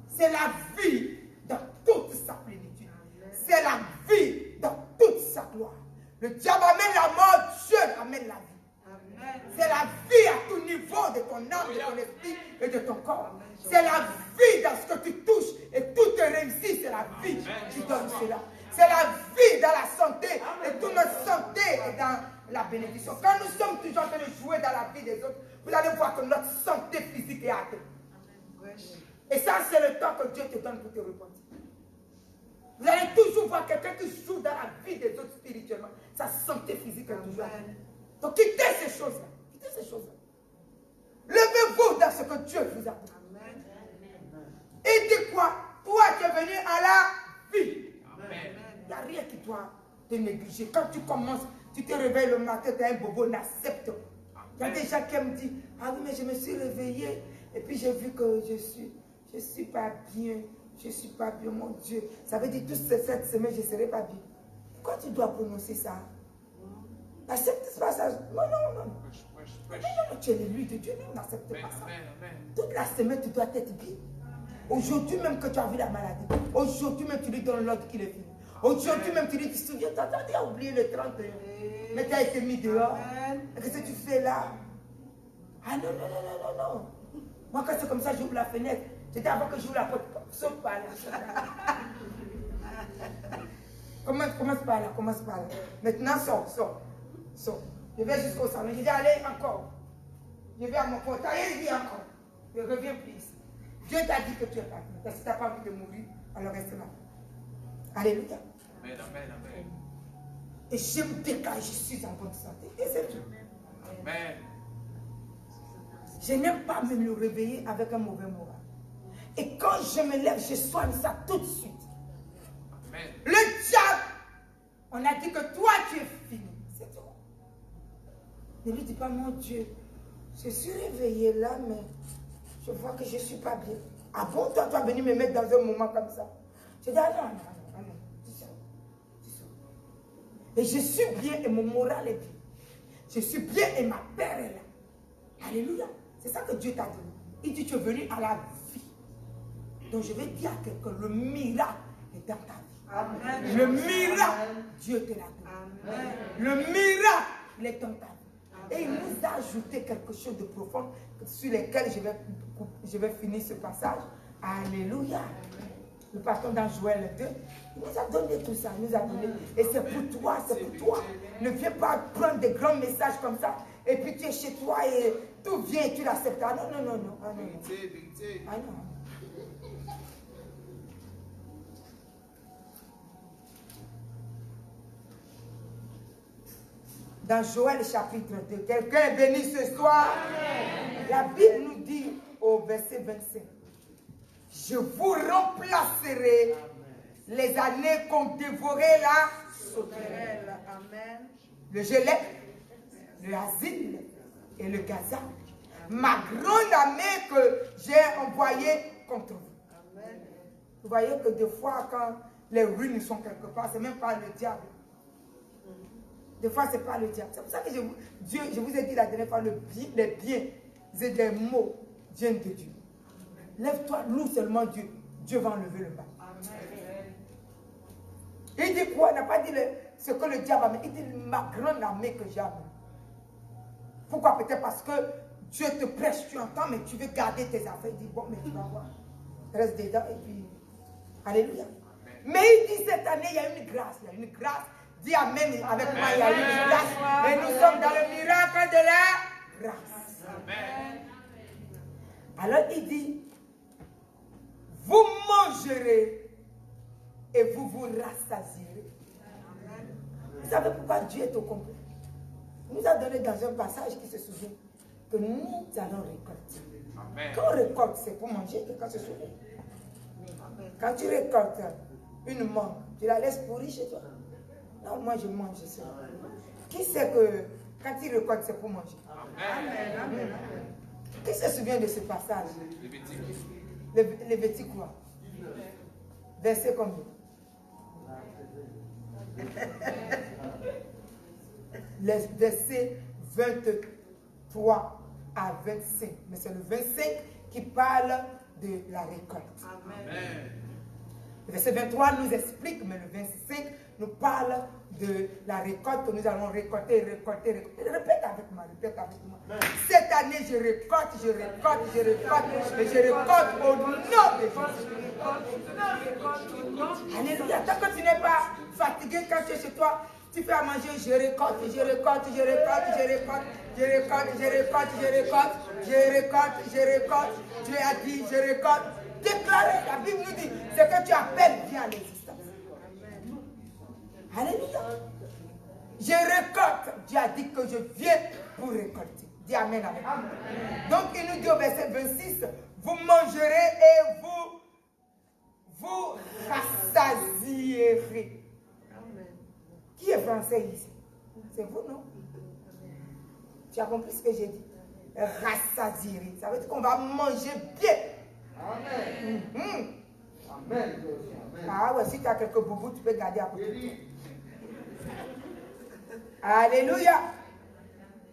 C'est la vie dans toute sa plénitude. C'est la vie dans toute sa gloire. Le diable amène la mort, Dieu amène la vie. C'est la vie à tout niveau de ton âme, de ton esprit et de ton corps. C'est la vie dans ce que tu touches et tout te réussit. C'est la vie qui donne cela. C'est la vie dans la santé et toute notre santé est dans la bénédiction. Quand nous sommes toujours en train de jouer dans la vie des autres, vous allez voir que notre santé physique est atteinte. Et ça, c'est le temps que Dieu te donne pour te repentir. Vous allez toujours voir quelqu'un qui joue dans la vie des autres spirituellement. Sa santé physique est toujours atteinte. Donc quittez ces choses-là. Quittez ces choses-là. Levez-vous dans ce que Dieu vous a donné. Et dis quoi? Toi, tu es venu à la vie. Il n'y a rien qui doit te négliger. Quand tu commences Tu te réveilles le matin, tu as un bobo, n'accepte pas. Il y a des gens qui me disent, ah oui, mais je me suis réveillée et puis j'ai vu que je suis pas bien. Je ne suis pas bien, mon Dieu. Ça veut dire toute cette semaine, je ne serai pas bien. Pourquoi tu dois prononcer ça? Accepte pas ça. Non, non, non. Non, tu es l'élu de Dieu, n'accepte pas ça. Toute la semaine, tu dois être bien. Aujourd'hui même que tu as vu la maladie, aujourd'hui même tu lui donnes l'ordre qu'il est fini. Aujourd'hui même tu lui dis, souviens-toi, tu as oublié le 31, mais tu as été mis dehors. Qu'est-ce que tu fais là? Ah non, non, non, non, non, non. Moi quand c'est comme ça, j'ouvre la fenêtre. C'était avant que j'ouvre la porte. Saute par là. Commence par là, commence par là. Maintenant, sors. Je vais jusqu'au salon. Je dis, allez, encore. Je vais à mon compte. Allez, dis encore. Je reviens plus ici. Dieu t'a dit que tu es pas bien. Si tu n'as pas envie de mourir, alors reste là. Alléluia. Amen, amen, amen. Et je me décale, je suis en bonne santé. Et c'est tout. Amen. Je n'aime pas me le réveiller avec un mauvais moral. Et quand je me lève, je soigne ça tout de suite. Amen. Le diable, on a dit que toi tu es fini. C'est tout. Ne lui dis pas, mon Dieu, je suis réveillée là, mais je vois que je ne suis pas bien. Ah bon, toi, tu vas venir me mettre dans un moment comme ça. Je dis, ah non, non, non, dis ça. Et je suis bien et mon moral est bien. Je suis bien et ma paix est là. Alléluia. C'est ça que Dieu t'a donné. Il dit, tu es venu à la vie. Donc je vais dire à quelqu'un, le miracle est dans ta vie. Amen. Le miracle, Dieu te l'a donné. Amen. Le miracle, il est dans ta vie. Et il nous a ajouté quelque chose de profond sur lequel je vais finir ce passage. Alléluia. Nous partons dans Joël 2. Il nous a donné tout ça. Il nous a donné. Et c'est pour toi, c'est pour toi. Ne viens pas prendre des grands messages comme ça. Et puis tu es chez toi et tout vient et tu l'acceptes. Ah non, non, non, non. Ah non. Ah non. Dans Joël chapitre 2, quelqu'un est béni ce soir. Amen. La Bible nous dit au verset 25, je vous remplacerai Amen. Les années qu'ont dévoré la sauterelle. Amen. Le Gélec, le Asile et le Gaza. Ma grande armée que j'ai envoyée contre vous. Amen. Vous voyez que des fois, quand les ruines sont quelque part, ce n'est même pas le diable. Des fois, ce n'est pas le diable. C'est pour ça que je vous ai dit la dernière fois, les biens et les maux viennent de Dieu. Lève-toi, loue seulement Dieu. Dieu va enlever le mal. Amen. Il dit quoi? Il n'a pas dit ce que le diable a mis. Il dit ma grande armée que j'ai amenée. Pourquoi? Peut-être parce que Dieu te prêche, tu entends, mais tu veux garder tes affaires. Il dit bon, mais tu vas voir. Reste dedans et puis. Alléluia. Amen. Mais il dit cette année, il y a une grâce. Il y a une grâce. Dis Amen avec moi, il y a une grâce. Et nous sommes dans le miracle de la grâce. Amen. Alors il dit, vous mangerez et vous vous rassasierez. Amen. Vous savez pourquoi Dieu est au complet? Il nous a donné dans un passage qui se souvient que nous allons récolter. Amen. Quand on récolte, c'est pour manger, quelqu'un se souvient. Quand tu récoltes une mangue, tu la laisses pourrir chez toi. Non, moi je mange ça. Qui sait que quand il récolte, c'est pour manger? Amen. Amen. Qui se souvient de ce passage? Lévitique quoi? Verset combien? Les versets 23 à 25. Mais c'est le 25 qui parle de la récolte. Amen. Le verset 23 nous explique, mais le 25 nous parle de la récolte que nous allons récolter. Répète avec moi, Cette année, je récolte, et je récolte au nom de Jésus. Alléluia. Tant que tu n'es pas fatigué quand tu es chez toi, tu fais à manger, je récolte. Dieu a dit, je récolte. Déclarer, la Bible nous dit, ce que tu appelles vient à l'existence. Alléluia. Je récolte. Dieu a dit que je viens pour récolter. Dis Amen avec moi. Donc il nous dit au verset 26, vous mangerez et vous rassasierez. Amen. Qui est français ici? C'est vous, non? Tu as compris ce que j'ai dit? Rassasier. Ça veut dire qu'on va manger bien. Amen. Amen. Ah ouais, si tu as quelques boubous, tu peux garder à côté de toi. Alléluia.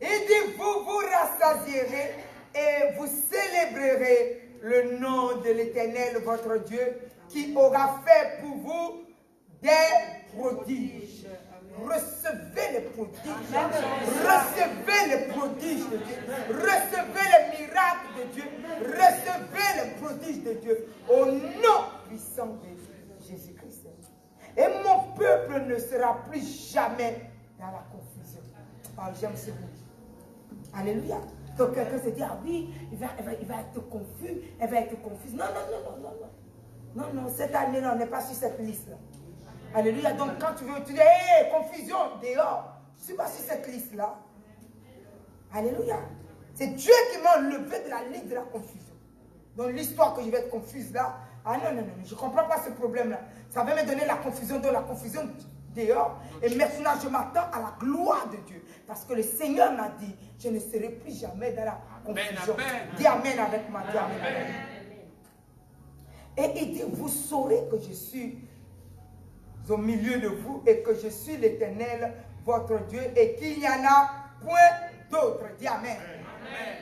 Il dit, vous vous rassasierez et vous célébrerez le nom de l'Éternel, votre Dieu, qui aura fait pour vous des prodiges. Recevez les prodiges. Recevez les prodiges de Dieu. Recevez les miracles de Dieu. Recevez les prodiges de Dieu. Au nom puissant de Jésus-Christ. Et mon peuple ne sera plus jamais dans la confusion. Ah, j'aime ce mot. Alléluia. Donc quelqu'un se dit, ah oui, il va être confus, elle va être confuse. Non, non, non, non, non, non. Non, non, cette année-là, on n'est pas sur cette liste-là. Alléluia. Donc quand tu veux, tu dis, hé, confusion, dehors. Je ne suis pas sur cette liste-là. Alléluia. C'est Dieu qui m'a enlevé de la liste de la confusion. Donc l'histoire que je vais être confuse là, ah non, non, non, je ne comprends pas ce problème-là. Ça va me donner la confusion, de la confusion dehors. Et maintenant, je m'attends à la gloire de Dieu. Parce que le Seigneur m'a dit, je ne serai plus jamais dans la confusion. Amen. Dis amen avec moi. Dis amen. Amen. Et il dit, vous saurez que je suis au milieu de vous et que je suis l'Éternel, votre Dieu, et qu'il n'y en a point d'autre. Dis amen. Amen.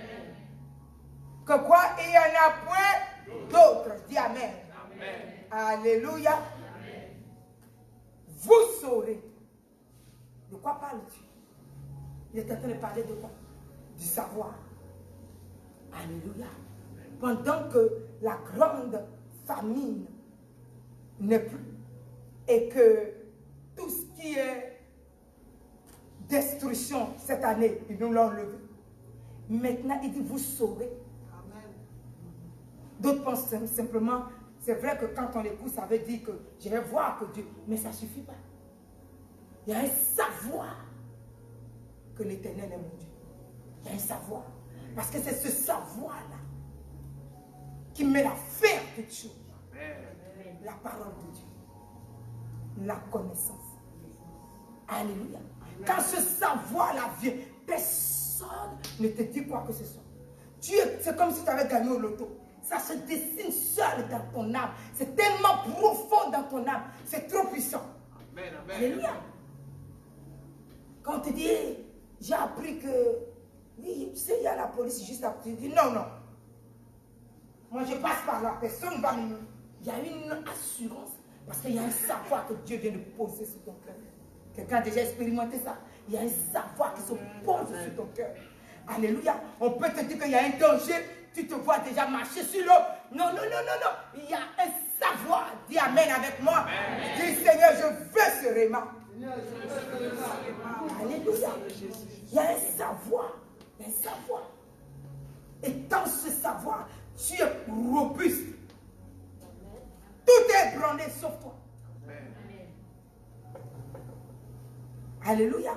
Que quoi? Il n'y en a point d'autre. Dis amen. Amen. Alléluia. Amen. Vous saurez. De quoi parle-tu? Il est en train de parler de quoi? Du savoir. Alléluia. Pendant que la grande famine n'est plus et que tout ce qui est destruction cette année, ils nous l'ont enlevé. Maintenant, il dit, vous saurez. D'autres pensent simplement, c'est vrai que quand on écoute, ça veut dire que je vais voir que Dieu, mais ça ne suffit pas. Il y a un savoir que l'Éternel est mon Dieu. Il y a un savoir. Parce que c'est ce savoir-là qui met la fin à toute chose. La parole de Dieu. La connaissance. Alléluia. Quand ce savoir-là vient, personne ne te dit quoi que ce soit. C'est comme si tu avais gagné au loto. Ça se dessine seul dans ton âme. C'est tellement profond dans ton âme. C'est trop puissant. Amen, amen. Alléluia. Quand on te dit, j'ai appris que, oui, tu sais, il y a la police juste à côté. Tu dis, non, non. Moi, je passe par là. Personne ne va me... Il y a une assurance. Parce qu'il y a un savoir que Dieu vient de poser sur ton cœur. Quelqu'un a déjà expérimenté ça. Il y a un savoir qui se pose sur ton cœur. Alléluia. On peut te dire qu'il y a un danger. Tu te vois déjà marcher sur l'eau. Non, non, non, non, non. Il y a un savoir. Dis amen avec moi. Amen. Dis Seigneur, je veux ce réma. Alléluia. Il y a un savoir. Il y a un savoir. Et dans ce savoir, tu es robuste. Tout est ébranlé sauf toi. Amen. Alléluia.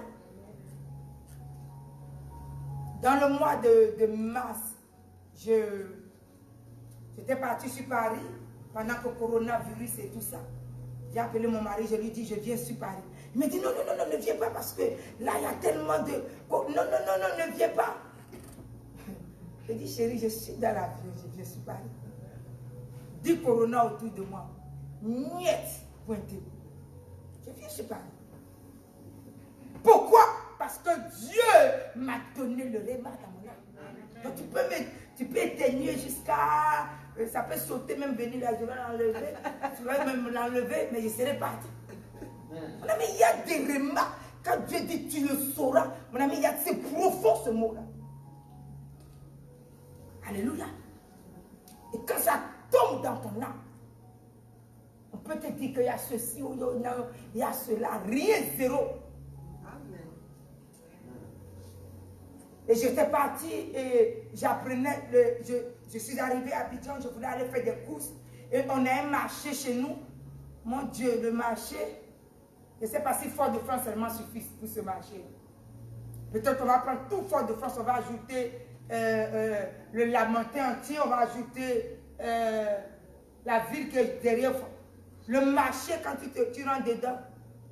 Dans le mois de mars, j'étais partie sur Paris pendant que le coronavirus et tout ça. J'ai appelé mon mari, je lui ai dit, je viens sur Paris. Il m'a dit, non, non, non, non, ne viens pas parce que là, il y a tellement de... Non, non, non, non, ne viens pas. J'ai dit, chérie, je suis dans l'avion, je viens sur Paris. Du corona autour de moi. Niet, pointé. Je viens sur Paris. Pourquoi? Parce que Dieu m'a donné le réma dans mon âme. Donc tu peux éteigner jusqu'à... Ça peut sauter, même venir là, je vais l'enlever. Tu vas même l'enlever, mais je serai parti. Mon ami, il y a des rémas. Quand Dieu dit tu le sauras, mon ami, c'est profond ce mot-là. Alléluia. Et quand ça tombe dans ton âme, on peut te dire qu'il y a ceci ou il y a cela, rien, zéro. Amen. Et j'étais partie et j'apprenais, je suis arrivée à Abidjan, je voulais aller faire des courses. Et on a un marché chez nous. Mon Dieu, le marché, je ne sais pas si Fort-de-France seulement suffit pour ce marché. Peut-être qu'on va prendre tout Fort-de-France, on va ajouter le Lamentin entier, on va ajouter la ville qui est derrière. Le marché, quand tu rentres dedans,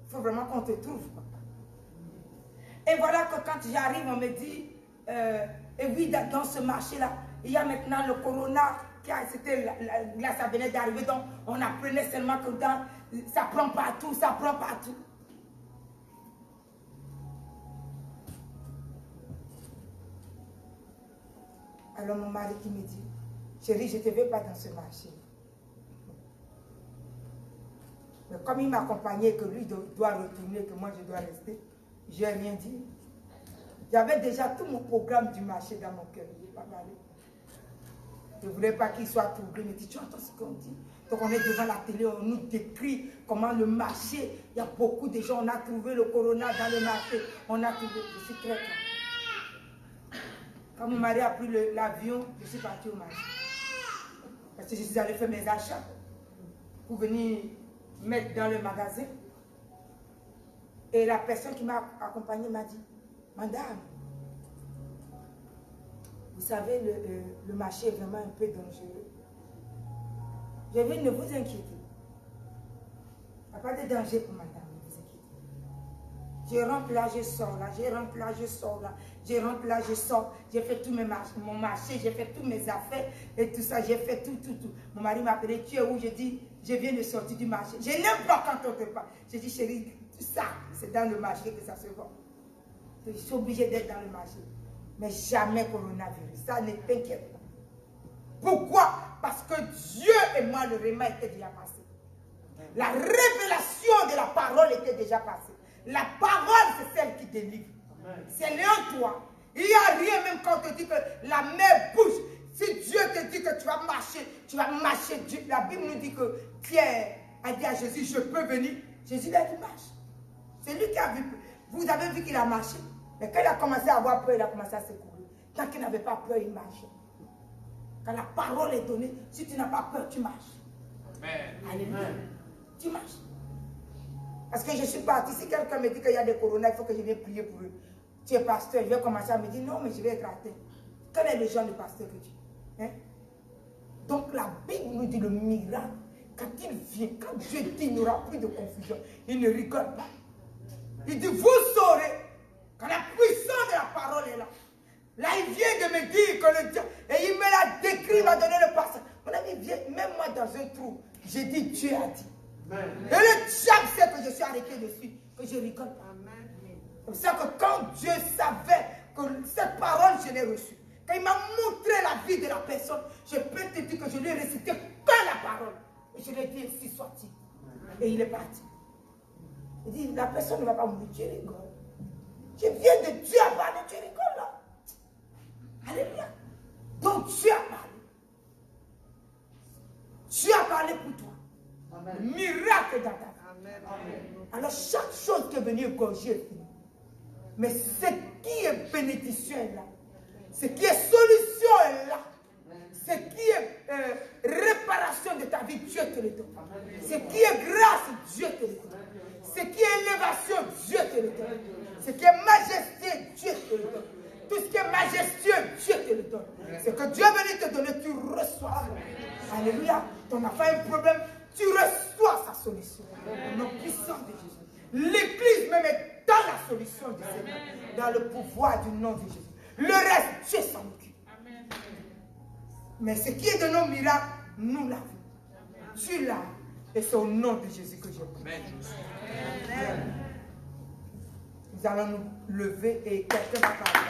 il faut vraiment qu'on te trouve. Et voilà que quand j'arrive, on me dit, et oui, dans ce marché-là, il y a maintenant le corona, là, ça venait d'arriver, donc on apprenait seulement que ça prend partout, ça prend partout. Alors mon mari qui me dit, chérie, je ne te veux pas dans ce marché. Mais comme il m'accompagnait, que lui doit retourner, que moi je dois rester, je n'ai rien dit. J'avais déjà tout mon programme du marché dans mon cœur. Je n'ai pas parlé. Je ne voulais pas qu'il soit troublé. Il me dit, tu entends ce qu'on dit? Donc on est devant la télé, on nous décrit comment le marché, il y a beaucoup de gens, on a trouvé le corona dans le marché. On a trouvé, je suis très calme. Quand mon mari a pris l'avion, je suis partie au marché. Parce que je suis allée faire mes achats pour venir mettre dans le magasin. Et la personne qui m'a accompagnée m'a dit, madame, vous savez, le marché est vraiment un peu dangereux. Je vais, ne vous inquiétez. Il n'y a pas de danger pour madame, ne vous inquiétez. Je rentre là, je sors là, je rentre là, je sors là, je rentre là, je sors. J'ai fait tout mon marché, j'ai fait toutes mes affaires et tout ça, j'ai fait tout. Mon mari m'a appelé, tu es où? Je dis, je viens de sortir du marché. Je n'aime pas quand on te parle. Je dis, chérie, tout ça, c'est dans le marché que ça se vend. Je suis obligée d'être dans le marché. Mais jamais coronavirus. Ça ne t'inquiète pas. Pourquoi? Parce que Dieu et moi, le réma était déjà passé. La révélation de la parole était déjà passée. La parole, c'est celle qui délivre. C'est en toi. Il n'y a rien, même quand on te dit que la mer bouge. Si Dieu te dit que tu vas marcher. La Bible nous dit que Pierre a dit à Jésus, je peux venir. Jésus a dit, marche. C'est lui qui a vu. Vous avez vu qu'il a marché. Mais quand il a commencé à avoir peur, il a commencé à se courir. Tant qu'il n'avait pas peur, il marchait. Quand la parole est donnée, si tu n'as pas peur, tu marches. Amen. Alléluia. Tu marches. Parce que je suis partie. Si quelqu'un me dit qu'il y a des coronas, il faut que je vienne prier pour eux. Tu es pasteur, je vais commencer à me dire, non, mais je vais être atteint. Quel est le genre de pasteur que tu es? Hein? Donc la Bible nous dit le miracle. Quand il vient, quand Dieu dit qu'il n'y aura plus de confusion, il ne rigole pas. Il dit, vous saurez, quand la puissance de la parole est là. Là, il vient de me dire que le Dieu, et il me l'a décrit, il m'a donné le passage. Mon ami, viens, même moi dans un trou, j'ai dit, Dieu a dit. Amen. Et le diable sait que je suis arrêté dessus, que je rigole pas. C'est pour ça que quand Dieu savait que cette parole, je l'ai reçue, quand il m'a montré la vie de la personne, je peux te dire que je lui ai récité que la parole. Et je lui ai dit, ainsi soit-il. Et il est parti. Il dit, la personne ne va pas mourir, tu rigoles. Je viens de Dieu à parler, tu rigoles là. Alléluia. Donc Dieu a parlé. Dieu a parlé pour toi. Amen. Miracle dans ta vie. Amen. Alors chaque chose qui est venue égorger est finie. Mais ce qui est bénédiction est là. Ce qui est solution est là. Ce qui est réparation de ta vie, Dieu te le donne. Ce qui est grâce, Dieu te le donne. Ce qui est élévation, Dieu te le donne. Ce qui est majesté, Dieu te le donne. Tout ce qui est majestueux, Dieu te le donne. Ce que Dieu est venu te donner, tu reçois. Alléluia. Ton enfant a un problème, tu reçois sa solution. Au nom puissant de Jésus. L'église même est dans la solution du Seigneur. Dans le pouvoir du nom de Jésus. Le reste, Dieu s'en occupe. Mais ce qui est de nos miracles, nous l'avons. Tu l'as. Et c'est au nom de Jésus que je prie. Amen. Nous allons nous lever et quelqu'un va parler.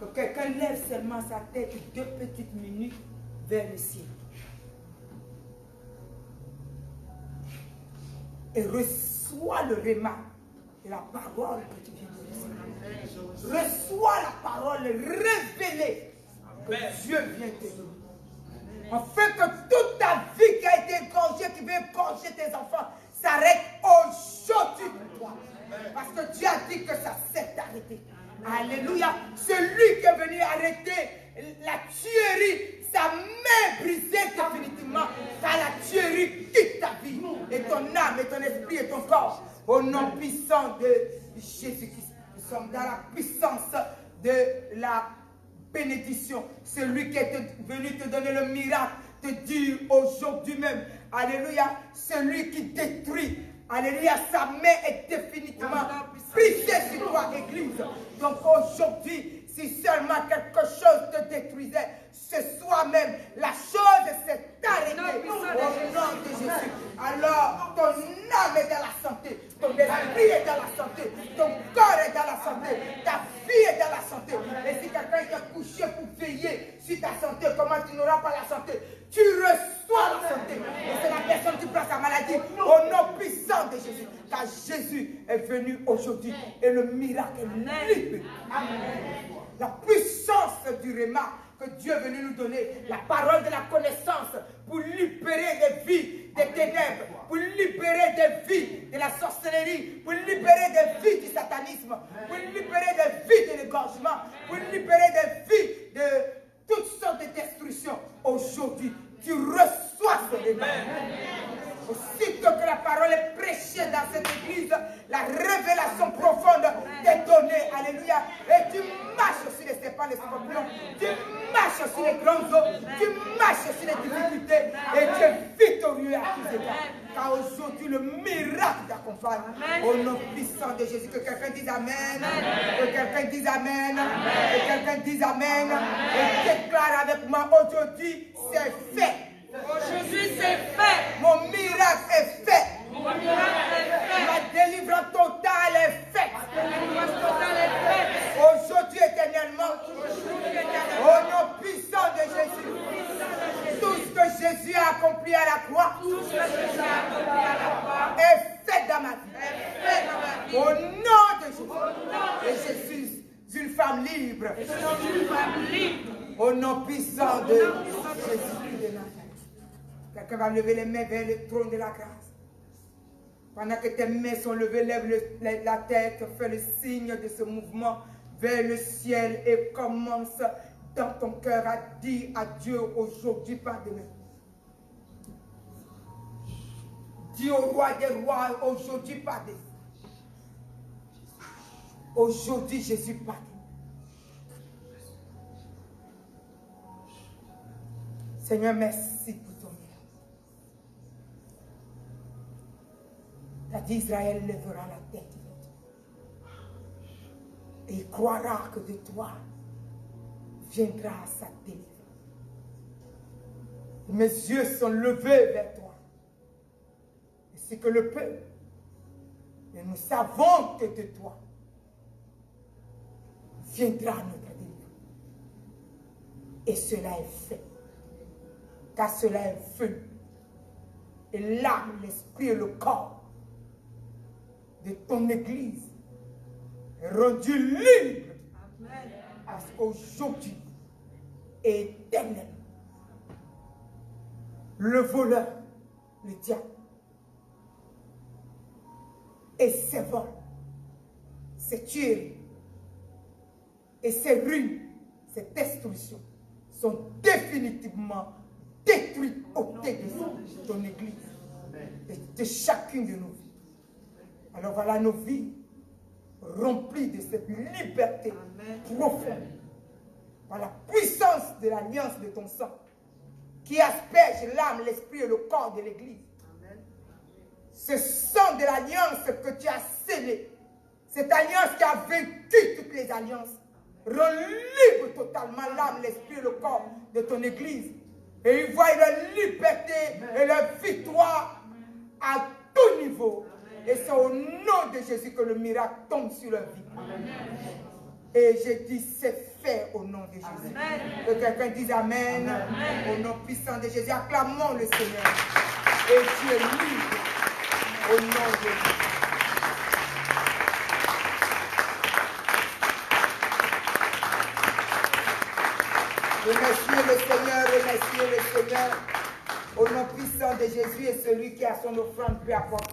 Que quelqu'un lève seulement sa tête 2 petites minutes vers le ciel. Et reçois le réma de la parole que tu viens de recevoir. Reçois la parole révélée que Dieu vient te donner. En fait que toute ta vie qui a été égorgée, qui veut égorger tes enfants, s'arrête aujourd'hui pour toi. Parce que Dieu a dit que ça s'est arrêté. Alléluia. Celui qui est venu arrêter la tuerie, sa main brisée définitivement, car la tuerie quitte ta vie, et ton âme, et ton esprit, et ton corps, au nom puissant de Jésus-Christ. Nous sommes dans la puissance de la bénédiction. Celui qui est venu te donner le miracle, te dit aujourd'hui même, alléluia, celui qui détruit, alléluia, sa main est définitivement brisée sur toi, Église. Donc aujourd'hui, si seulement quelque chose te détruisait, ce soir même, la chose s'est arrêtée au nom de Jésus. Alors, ton âme est dans la santé, ton esprit est dans la santé, ton corps est dans la santé, ta vie est dans la santé. Et si quelqu'un est couché pour veiller sur ta santé, comment tu n'auras pas la santé? Tu reçois la santé. Et c'est la personne qui prend sa maladie au nom puissant de Jésus. Car Jésus est venu aujourd'hui et le miracle est libre. Amen. La puissance du réma que Dieu est venu nous donner, la parole de la connaissance pour libérer des vies des ténèbres, pour libérer des vies de la sorcellerie, pour libérer des vies du satanisme, pour libérer des vies de l'égorgement, pour libérer des vies de toutes sortes de destructions. Aujourd'hui, tu reçois ce réma. Aussitôt que la parole est prêchée dans cette église, la révélation profonde t'est donnée. Alléluia. Et tu marches sur les serpents, les scorpions. Tu marches sur les grands eaux. Tu marches sur les difficultés. Et tu es victorieux à tous égards. Car aujourd'hui, le miracle t'accompagne. Au nom puissant de Jésus. Que quelqu'un dise Amen. Que quelqu'un dise Amen. Que quelqu'un dise Amen. Et déclare avec moi aujourd'hui, c'est fait. Aujourd'hui, c'est fait. Mon miracle est fait. Mon miracle est fait. Ma délivrance totale est faite. Ma délivrance totale est faite. Aujourd'hui éternellement. Au nom puissant de Jésus. Tout ce que Jésus a accompli à la croix. Tout ce que Jésus a accompli à la croix est fait dans ma vie. est fait dans ma vie. Au nom de Jésus. Et je suis une femme libre. Je suis une femme libre. Au nom puissant de Jésus de Nazareth. Quelqu'un va lever les mains vers le trône de la grâce. Pendant que tes mains sont levées, lève la tête, fais le signe de ce mouvement vers le ciel et commence dans ton cœur à dire à Dieu aujourd'hui, pardonne. Dis au roi des rois aujourd'hui, pardonne. Aujourd'hui, Jésus pardonne. Seigneur, merci pour ton miracle. La dit Israël lèvera la tête et il croira que de toi viendra sa délivrance. Mes yeux sont levés vers toi. Et c'est que le peuple, et nous savons que de toi viendra notre délivrance. Et cela est fait. Car cela est fait. Et l'âme, l'esprit et le corps de ton église est rendu libre. Amen. Parce qu'aujourd'hui, éternellement, le voleur, le diable, et ses vols, ses tueries, et ses ruines, ses destructions sont définitivement détruites au de ton église, de chacune de nos vies. Alors voilà nos vies remplies de cette liberté profonde par la puissance de l'alliance de ton sang qui asperge l'âme, l'esprit et le corps de l'église. Ce sang de l'alliance que tu as scellé, cette alliance qui a vaincu toutes les alliances, rend libre totalement l'âme, l'esprit et le corps de ton église. Et ils voient leur liberté et leur victoire à tout niveau. Et c'est au nom de Jésus que le miracle tombe sur leur vie. Et je dis, c'est fait au nom de Jésus. Que quelqu'un dise Amen. Au nom puissant de Jésus. Acclamons le Seigneur. Et tu es libre au nom de Jésus. Remerciez le Seigneur, remerciez le Seigneur. Au nom puissant de Jésus et celui qui a son offrande peut apporter.